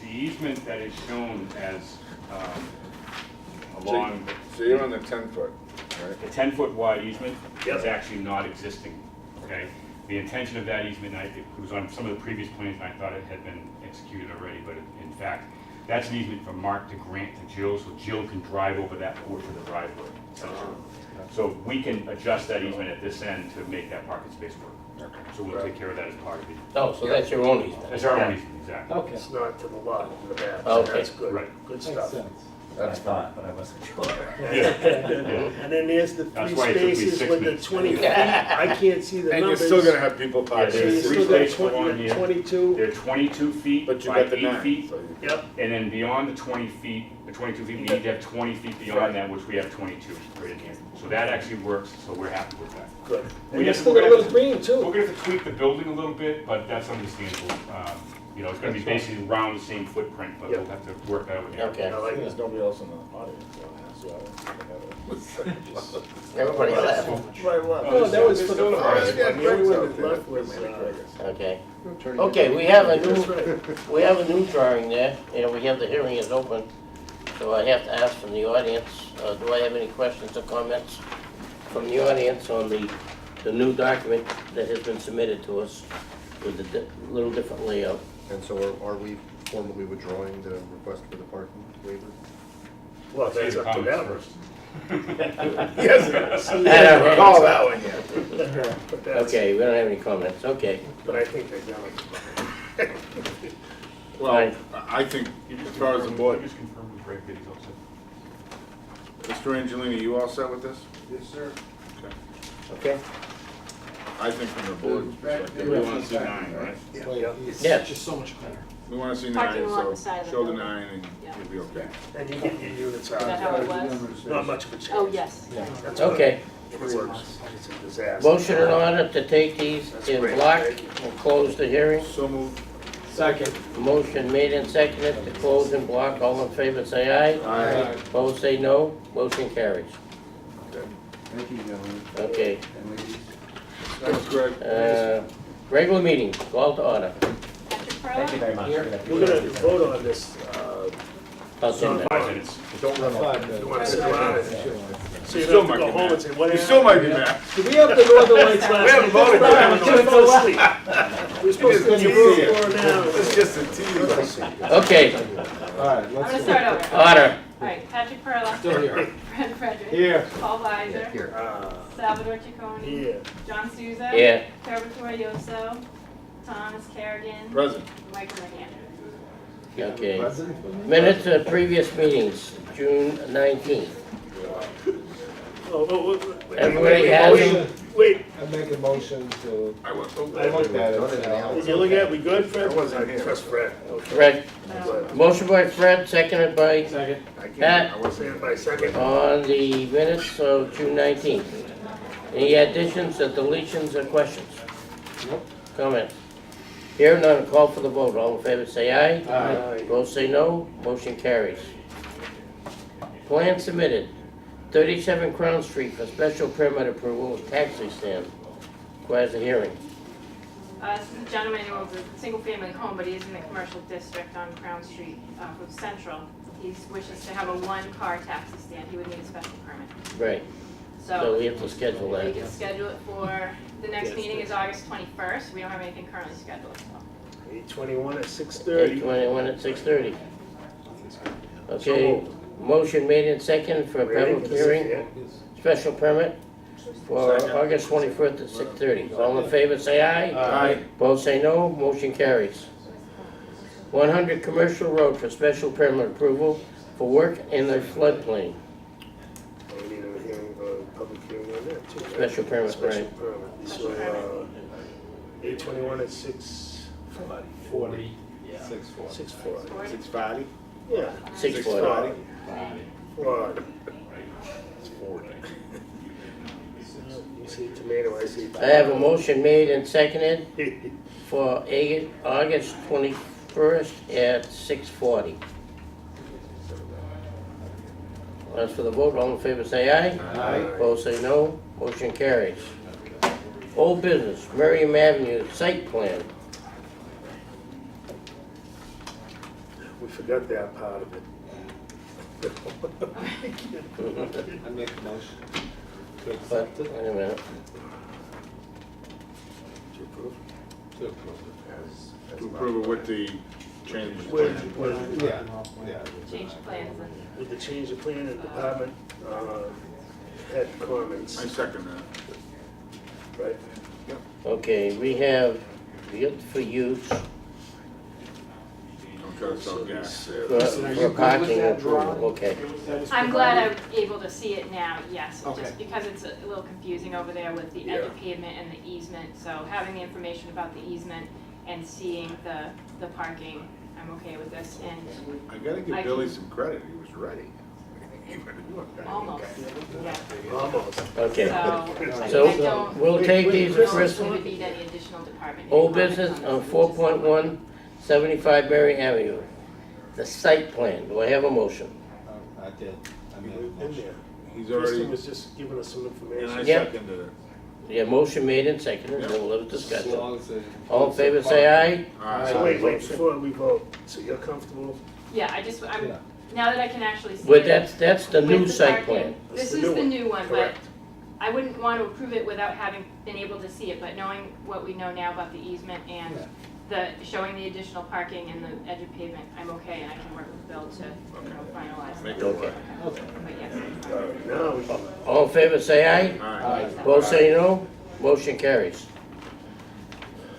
easement that is shown as along So you're on the 10-foot, right? the 10-foot wide easement Yep. is actually not existing, okay? The intention of that easement, it was on some of the previous plans, and I thought it had been executed already, but in fact, that's an easement from Mark to Grant to Jill, so Jill can drive over that portion of the driveway, essentially. So we can adjust that easement at this end to make that parking space work. So we'll take care of that as part of it. Oh, so that's your own easement? That's our own easement, exactly. Okay, It's not to the lot, in the back, so Okay. that's good, Right. good makes stuff. sense. That's thought, but I wasn't sure. And then there's the That's three why it took me spaces 6 with the minutes. 20 feet, I can't see the And you're numbers. still gonna have people Yeah, park So there's you there. three still got spaces along here. 22, They're 22 feet But you by got the 8 nine. feet. So you- yep, And then beyond the 20 feet, the 22 feet, we need to have 20 feet beyond that, which we have 22 right in here. So that actually works, so we're happy with that. good. We And you just- still we're got a gonna little green We're too. gonna have to tweak the building a little bit, but that's understandable. You know, it's gonna be basically around the same footprint, but we'll have to work that out with Aaron. Okay. I like There's it. nobody else in the audience, so I don't think I have Everybody left. Right, left. No, that was for the Oh, first yeah, one, the only one Greg's that out left there. was, Okay. Okay, we have a that's new, right. we have a new drawing there, and we have the hearing is open. So I have to ask from the audience, do I have any questions or comments from the audience on the the new document that has been submitted to us with a little different layout. And so are we formally withdrawing the request for the parking waiver? Well, Say that's the up to comments them. first. Yes, I don't recall that one yet. But that's- Okay, we don't have any comments, okay. But I think they've done it. Well, I think, You just as far as the confirm- board, you just confirm with Greg that he's all set. Mr. Angelini, you all set with this? Yes, sir. Okay? I think from the board's perspective, we want to see 9, right? It's Yeah. just so much better. We want to see Parking 9, lot on the so side of the show the building. 9 and Yeah. you'll be okay. And you get your units out. Is that how it was? Not much of a change. Oh, yes. That's fine. Okay. It works. It's a disaster. Motion in order to take these in block and close the hearing. So moved. Second. Motion made and seconded to close in block. All in favor, say aye. Aye. Opposed, say no. Motion carries. Thank you, gentlemen Okay. and ladies. Thanks, Greg. Regular meeting, call to order. Patrick Thank you Perla? very much. We're gonna vote on this, How's it now? 5 minutes. Don't run off. you wanna sit around and, so you Still don't have might to go be home mad. and say, what You happened? still might be mad. Did we have the Northern Lights last We haven't voted night? yet. We fell asleep. We were supposed to It's be just a here tease. for now. It's just a tease. Okay, All right, I'm gonna start over. order. All right, Patrick Perla. Still here. Fred Frederick. Here. Paul Weiser. Salvador Ciccone. Here. John Souza. Yeah. Salvatore Yoso. Thomas Kerrigan. Present. Michael McAndrew. Okay. Minutes of previous meetings, June 19th. Everybody has them? Wait, I make a motion to, I was, I looked at it. did you look at, we good, Fred? I wasn't here. Trust Fred. Fred, Good. motion by Fred, seconded by Second. I can't, Pat. I wasn't Stand by second. on the minutes of June 19th. Any additions or deletions or questions? Nope. Comments? Here none, call for the vote. All in favor say aye. Aye. Opposed say no. Motion carries. Plan submitted. 37 Crown Street for special permit approval of taxi stand. Requires a hearing. This is a gentleman who owns a single-family home, but he is in the commercial district on Crown Street from Central. He wishes to have a one-car taxi stand. He would need a special permit. Right. So we have to schedule We that. can schedule it for, the next meeting is August 21st. We don't have anything currently scheduled, so. 8:21 at 6:30. 8:21 at 6:30. Okay, motion made and second for a public hearing, special permit for Second. August 21st at 6:30. All in favor, say aye. Aye. Opposed, say no. Motion carries. 100 Commercial Road for special permit approval for work in the floodplain. We need a hearing, public hearing on that too. right? Special permit, Special right. permit. So, 8:21 at 6:40. 6:40. 6:40? Yeah. 6:40. 40. It's 40. You say tomato, I say. I have a motion made and seconded for August 21st at 6:40. As for the vote, all in favor say aye. Aye. Opposed say no. Motion carries. Old business, Merriam Avenue site plan. We forgot that part of it. I make a motion to But, accept it. wait a minute. To approve? To approve it To approve it with the changes. With Yeah. Change plans and. with the change of plan and department, head comments, I second that. right? Okay, we have, for use, Don't try to sell gas there. for parking approval, okay. I'm glad I'm able to see it now, yes, Okay. just because it's a little confusing over there with the edge of pavement and the easement. So having the information about the easement and seeing the parking, I'm okay with this, and I gotta I give Billy can- some credit, he was ready. almost, yeah. Almost. Okay. So, I So, don't, we'll take these we first, don't need any additional department. old head business comments on this. 4.1, 75 Berry Avenue. The site plan, do I have a motion? I did. I made a In motion. there. He's Kristen already, was just giving us some and information. I Yeah. seconded it. Yeah, motion made and seconded, Yeah. we'll have a As discussion. long as it All in favor, say aye. Aye. So wait, before we vote, so you're comfortable? Yeah, I'm, Yeah. now that I can actually see But it. that's the new with the site parking, plan. This the is new the one. new one, but Correct. I wouldn't want to approve it without having been able to see it, but knowing what we know now about the easement and showing the additional parking and the edge of pavement, I'm okay, and I can work with Bill to, finalize Make that. it work. But yes, I'm fine. All right, now we can. All in favor, say aye. Aye. Both say no, motion carries.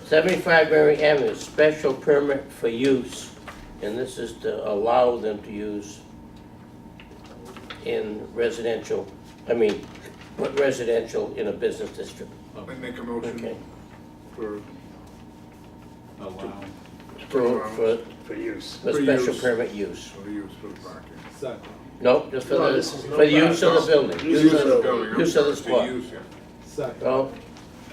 75 Mary Avenue, special permit for use, and this is to allow them to use in residential, put residential in a business district. I make a motion Okay. for, For use. for For special use. permit use. for use for the parking. No, just for No, the, this is no for the use of the parking. building. Use of the building. Use of the To spot. use, yeah.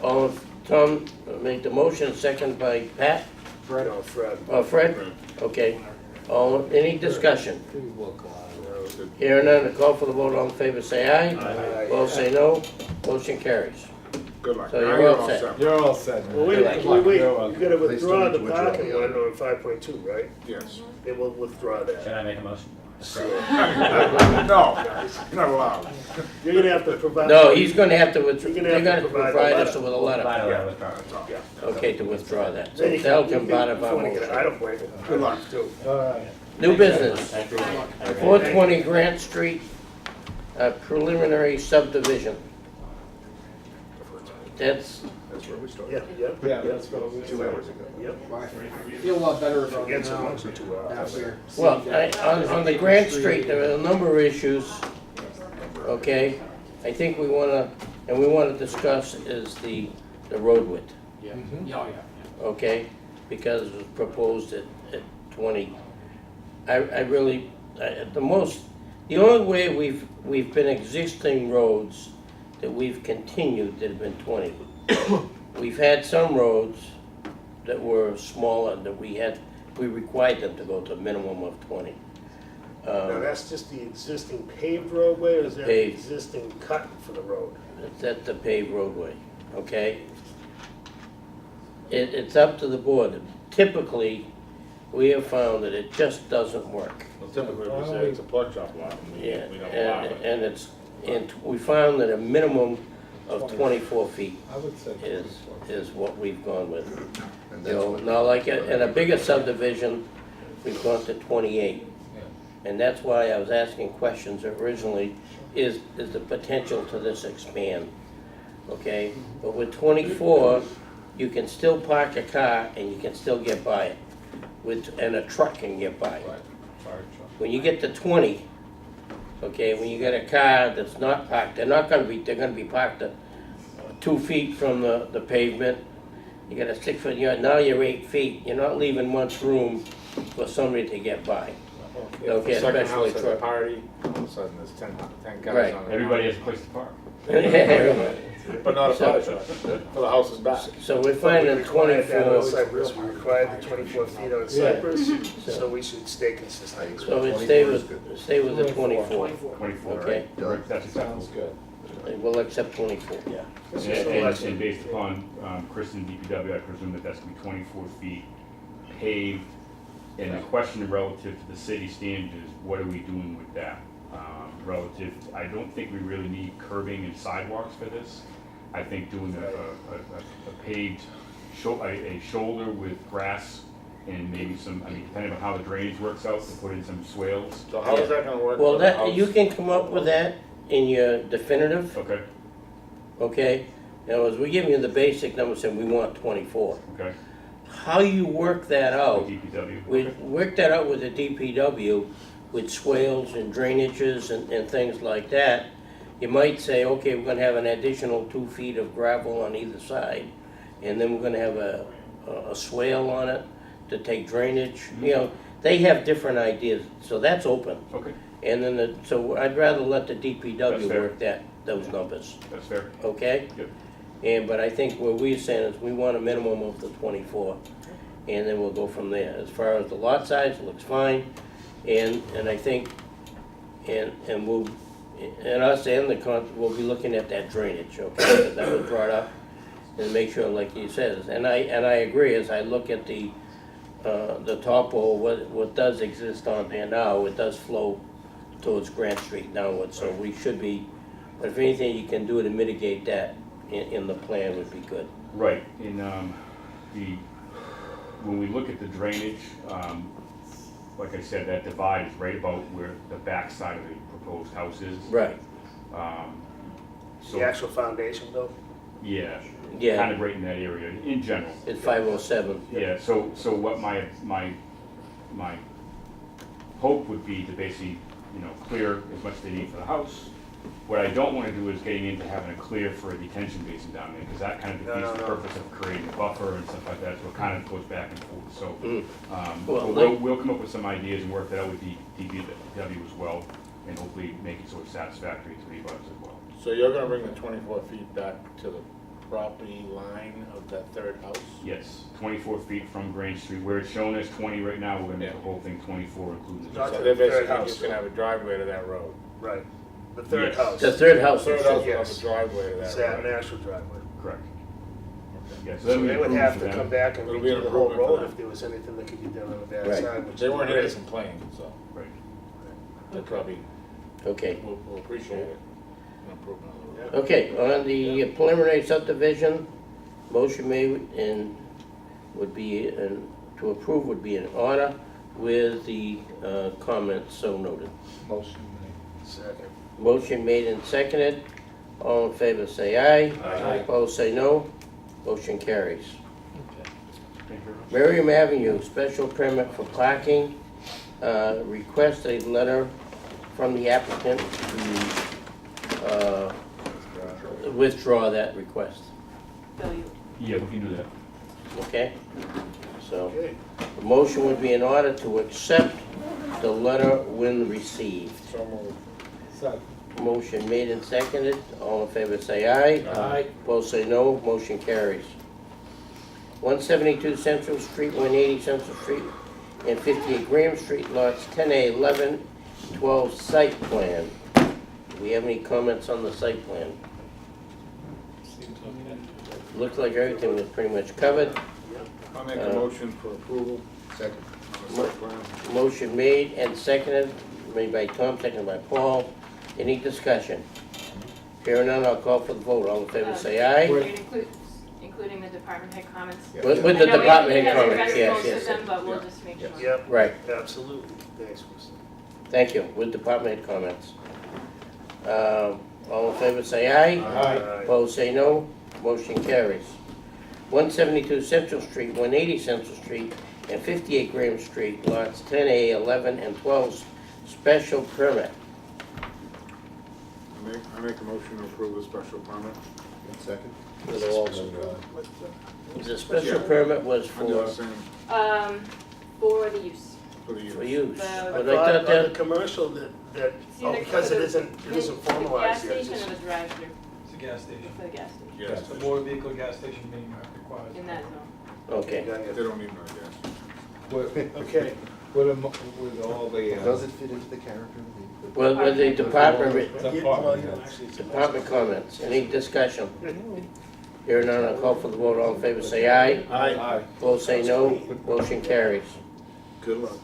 All, Tom made the motion, second by Pat, No, Fred. Fred? Okay. Any discussion? No. Hearing none, the call for the vote, all in favor, say aye. Aye. Both say no, motion carries. Good luck. So Now you're all set. You're all set. Well, wait, you gotta Please withdraw don't the withdraw parking the one other. on 5.2, right? Yes. They will withdraw Should that. I make a motion? So, No, you're not allowed. you're gonna have to provide. No, he's gonna have to withdraw, You're they're gonna have gonna to provide a provide us letter. with a letter, By the way, Yeah. I withdraw. That's all. Yeah. okay, to withdraw that. So Then you that'll can- come part of our before you get it. I motion. don't blame him. Good luck. Too. New business, Thank you. 420 Grant Street, preliminary subdivision. That's, That's where we started. Yeah, yeah. Yeah, that's what we 2 hours ago. Yep. I feel a lot better about it Forget so now. much for 2 hours. After well, seeing that. on the Grant Street, there are a number of issues, okay? I think we wanna discuss is the road width, okay? Because it was proposed at 20. The only way we've been existing roads that we've continued that have been 20. We've had some roads that were smaller that we required them to go to a minimum of 20. Now, that's just the existing paved roadway, or is that the Paved. existing cut for the road? That's the paved roadway, okay? It's up to the board. Typically, we have found that it just doesn't work. Well, typically, we say it's a plug shop lot. Yeah, We don't allow and it. and we found that a minimum of 24 feet I would say. is what we've gone with. And You that's know, what- now like in a bigger subdivision, we've gone to 28. And that's why I was asking questions originally, is the potential to this expand, okay? But with 24, you can still park a car and you can still get by it, and a truck can get by it. Right, fire truck. When you get to 20, okay, when you get a car that's not parked, they're gonna be parked at 2 feet from the pavement. You got a 6 foot, now you're 8 feet, you're not leaving much room for somebody to get by. Yeah, Okay, the second especially house has a truck. party, all of a sudden there's 10 cars Right. on it. Everybody has a place to park. But not a So- fire truck, for the house is back. So we're We finding required that on 24, Cypress, we required the 24 feet on Cypress, so we should stay consistent. so it stay with the 24, 24, okay? right? That's Sounds acceptable. good. We'll accept 24. Yeah. And based upon Chris and DPW, I presume that that's gonna be 24 feet paved. And the question relative to the city standard is, what are we doing with that? Relative, I don't think we really need curbing and sidewalks for this. I think doing a paved, a shoulder with grass and maybe some, depending on how the drainage works out, to put in some swales. So how is that gonna work? Well, for the that, house? you can come up with that in your definitive, Okay, okay? Now, as we give you the basic numbers, and we want 24. okay. How you work that out, DPW. we work that out with the DPW, with swales and drainages and things like that. You might say, okay, we're gonna have an additional 2 feet of gravel on either side, and then we're gonna have a swale on it to take drainage. You know, they have different ideas, so that's open. Okay, And then, so I'd rather let the That's DPW fair. work those numbers, that's fair. okay? Yep. But I think what we're saying is we want a minimum of the 24, and then we'll go from there. As far as the lot size, it looks fine, and I think, and we'll, and us and we'll be looking at that drainage, okay, that was brought up, and make sure, like he says, and I agree, as I look at the topo, what does exist on there now, it does flow towards Grant Street downward, so we should be But if anything you can do to mitigate that in the plan would be good. Right, when we look at the drainage, like I said, that divide is right about where the back side of the proposed house is. Right. So, The actual foundation though? yeah, Yeah. kind of right in that area, in general. It's 507. Yeah, so what my hope would be to basically, clear as much as they need for the house. What I don't want to do is getting into having a clear for a detention basin down there, because that kind of defeats the purpose of creating a buffer and stuff like that, so it kind of goes back and forth. So, we'll come up with some ideas and work that out with the DPW as well, and hopefully make it so it's satisfactory to the abutters as well. So you're gonna bring the 24 feet back to the property line of that third house? Yes, 24 feet from Grange Street, where it's shown as 20 right now, we're gonna make the whole thing 24, including the. Not So to they're the third basically house. just gonna have a driveway to that road. Right. The third Yes. house. The third house. Third house will have Yes. a driveway to It's that that road. natural driveway. Correct. Yeah, so So that'll be they would approved have for to them. come back and It'll be an redo the whole improvement for road them. if there was anything that could be done on the back Right. side, which They weren't is here great. to complain, so Right. they probably Okay. will appreciate it. An improvement of the road. Okay, on the preliminary subdivision, motion made and would be, to approve would be in order with the comments so noted. Motion Second. Motion made and seconded. All in favor say aye. Aye. Opposed say no. Motion carries. Thank you very much. Miriam Avenue, special permit for parking. Request a letter from the applicant to withdraw that request. Bill, you, Yeah, we can do that. Okay? So, Okay. the motion would be in order to accept the letter when received. So moved. Second. Motion made and seconded. All in favor say aye. Aye. Opposed say no. Motion carries. 172 Central Street, 180 Central Street, and 58 Graham Street, lots 10A, 11, 12 site plan. Do we have any comments on the site plan? Looks like everything was pretty much covered. I'll make a motion for approval. Second. On the site plan. Motion made and seconded, made by Tom, seconded by Paul. Any discussion? Hearing none, I'll call for the vote. All in favor say aye. you're including the department head comments. With the I know we- department we head have comments, addressed yes, most yes. of them, but we'll just make sure. Yep, Right, absolutely. Thanks, Chris. thank you, with department head comments. All in favor say aye. Aye. Opposed say no. Motion carries. 172 Central Street, 180 Central Street, and 58 Graham Street, lots 10A, 11, and 12, special permit. I make a motion to approve the special permit. Second. The special permit was Under the for same, For the use. for the use. use. The- I But I thought thought on the that, commercial that, See, oh, the- because it the- isn't The formalized yet. gas station or the drive-through It's a gas station. for the gas station, Yes. The motor vehicle gas station being required. in that zone. okay. They don't need no gas. Okay. With all the. Does it fit into the character? Well, with the department, Yeah, well, you know, actually, it's- department comments, any discussion? Hearing none, I'll call for the vote. All in favor say aye. Aye. Opposed say no. Motion carries. Good luck.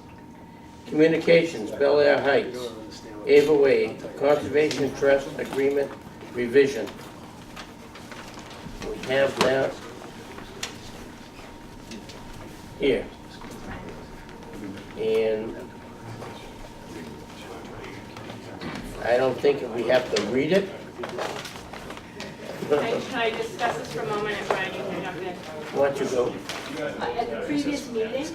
Communications, Bel Air I Heights, don't understand what- Ava Way, Conservation Trust Agreement Revision. We have that here. And I don't think we have to read it. Can I discuss this for a moment, and Brian, you can jump in? Why don't you go? At the previous meeting,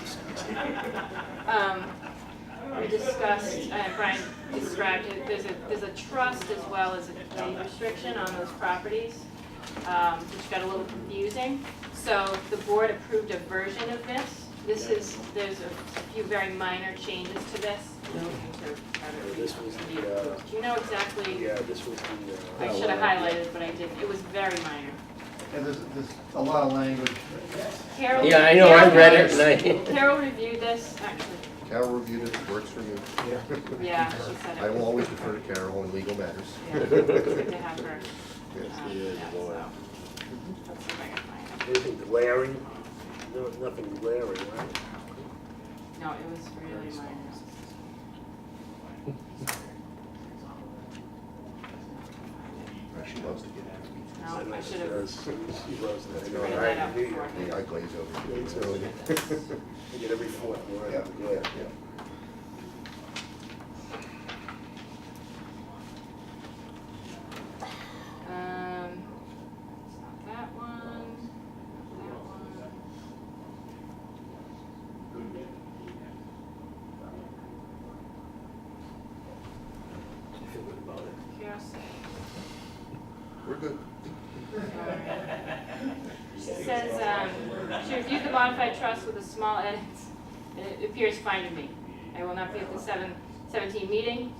we discussed, Brian described it, there's a trust as well as a deed restriction on those properties, which got a little confusing. So the board approved a version of this. There's a few very minor changes to this. We're looking to have it This was be the, approved. Do you know exactly? Yeah, this was the, I should have highlighted, but I didn't. It was very minor. And there's a lot of language. Carol. Yeah, I know, I read it Carol- and Carol reviewed this, actually. Carol reviewed it, it works for me. Yeah, she said it. I will always defer to Carol in legal matters. Yeah, it's good to have her. Yes, Yeah, so, let's see if I can find it. anything glaring? No, nothing glaring, right? No, it was really minor. She loves to get No, I should have She loves that. printed that out before. I glaze over. Glaze over. You get every fourth word. Yeah, Yeah. yeah. It's not that one, that one. Chaos. We're good. She says, she reviewed the modified trust with a small edits, and it appears fine to me. I will not be at the 7/17 meeting,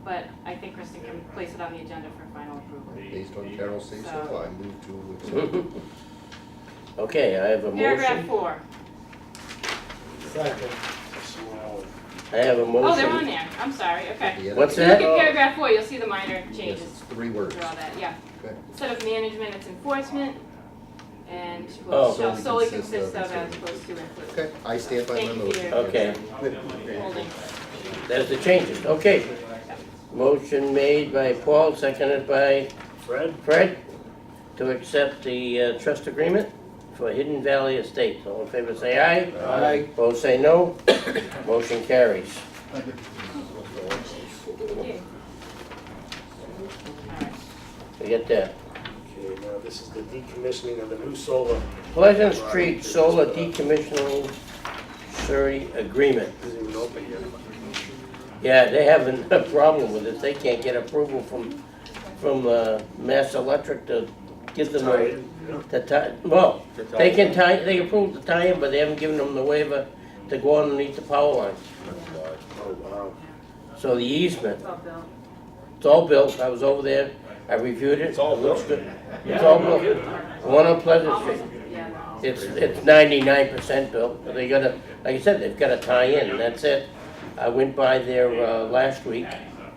but I think Kristen can place it on the agenda for final approval. Based on Carol's say so, So- I move to accept. Okay, I have a Paragraph motion. 4. Second. Small. I have a Oh, they're on motion. there. I'm sorry, okay. Yeah. What's If you look that? at paragraph 4, you'll see the minor Yes, changes. it's 3 words. Through all that, yeah. Okay. Instead of management, it's enforcement, and Oh. will shall solely consist of as opposed to include. Okay, I stand by my Thank you, motion. Peter. Okay, Holding. there's the changes, okay. Motion made by Paul, seconded by Fred? Fred, to accept the trust agreement for Hidden Valley Estates. All in favor say aye. Aye. Opposed say no. Motion carries. Thank you. All right. We get that. Okay, now this is the decommissioning of the new solar. Pleasant Street Solar Decommissioning Surety Agreement. Isn't even open yet. Yeah, they having a problem with it. They can't get approval from Mass Electric to give them Tie a, in, yeah. to tie, well, they can tie, they approved the tie-in, but they haven't given them the waiver to go underneath the power lines. Oh, wow. So the easement, It's all built. it's all built. I was over there, I reviewed it. It's all It looks built? good. It's all built. One on Pleasant Street. Almost, yeah. It's 99% built, but they gotta, like I said, they've gotta tie in, and that's it. I went by there last week,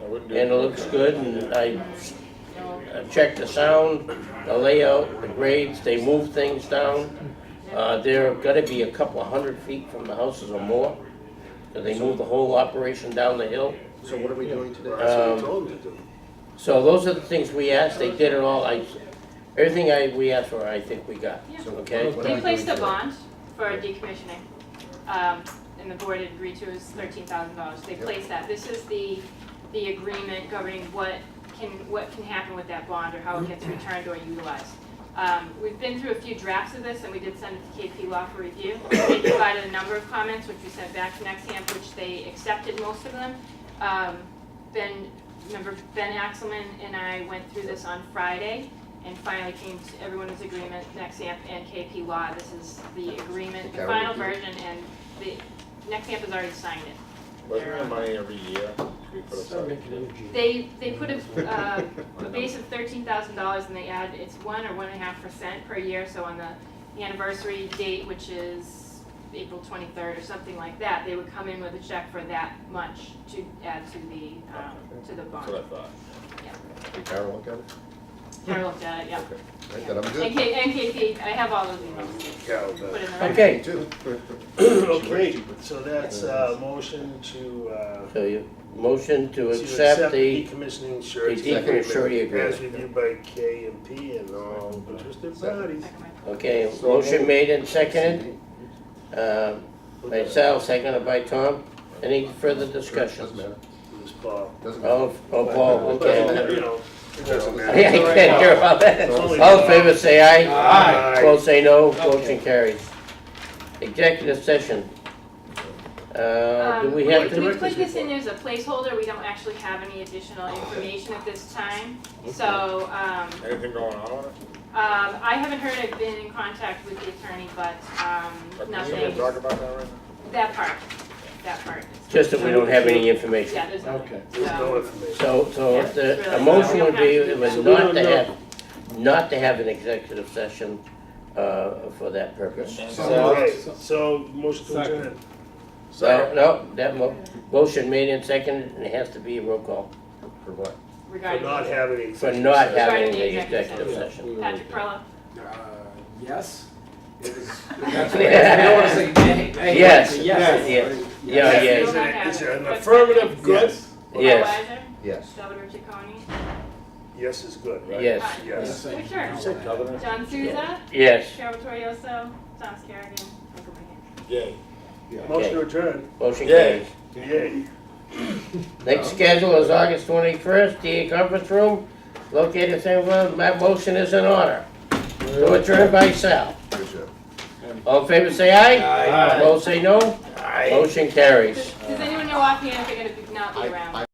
and it looks good, and I checked the sound, the layout, the grades, they moved things down. They're gotta be a couple of 100 feet from the houses or more, because they moved the whole operation down the hill. So what are we doing today? That's what you told them to do. So those are the things we asked, they did it all, everything we asked for, I think we got, Yeah. okay? What are They we placed a doing today? bond for decommissioning, and the board had agreed to is $13,000. They Yep. placed that. This is the agreement governing what can happen with that bond or how it gets returned or utilized. We've been through a few drafts of this, and we did send it to KP Law for review. They provided a number of comments, which we sent back to Nexamp, which they accepted most of them. Ben Axelman and I went through this on Friday, and finally came to everyone's agreement, Nexamp and KP Law. This is the agreement, the Carol, final would you- version, and the Nexamp has already signed it. Wasn't there money every year we put aside? They put a base of $13,000, and they add, it's 1 or 1.5% per year, so on the anniversary date, which is April 23rd or something like that, they would come in with a check for that much to add to the bond. That's what I thought. Did Carol look at it? I looked at it, yeah. Okay. Right, then I'm And good. KP, I have all those emails Carol, put but- in the record. Okay, Me too. Okay, so that's motion to so you, motion to to accept the, decommissioning surety the decommissioning surety agreement as agreement. reviewed by K and P and all interested parties. Okay, motion made and seconded, by Sal, seconded by Tom. Any further discussion? Doesn't matter. Who's Paul? Doesn't matter. Oh, Paul, okay. You know, it doesn't Yeah, matter. I can't hear about that. All in favor, say aye. Aye. Opposed, say no. Motion carries. Executive session. Do we have We to? put this in as a placeholder, we don't actually have any additional information at this time, so, Anything going on on it? I haven't heard, I've been in contact with the attorney, but, Can we nothing, talk about that right now? that part. Just that we don't have any information. Yeah, there's nothing. Okay. There's no information. So Yeah, the, it's a really motion not. would be, it was So we not don't to know. not to have an executive session, for that purpose. Okay, so motion to adjourn. No, that motion made and seconded, and it has to be a roll call For what? For Regarding, not having a. for not Regarding having the the executive executive session. Patrick Perla, Yes. Yes. Yes. Yeah, Is yes, it an affirmative good? yes. Weiser, Yes. Delbert Ciccone, Yes is good, right? Yes. Yes. Richard. Say governor. John Souza. Yes. Cheryl Torioso. Thomas Kerrigan. Michael Manning. Yay. Motion to adjourn. Motion Yay. carries. Yay. Next schedule is August 21st, TA conference room, located same room. That motion is in order. To adjourn by Sal. All in favor, say aye. Aye. Opposed, say no. Motion carries. Does anyone know offhand if they're gonna not be around?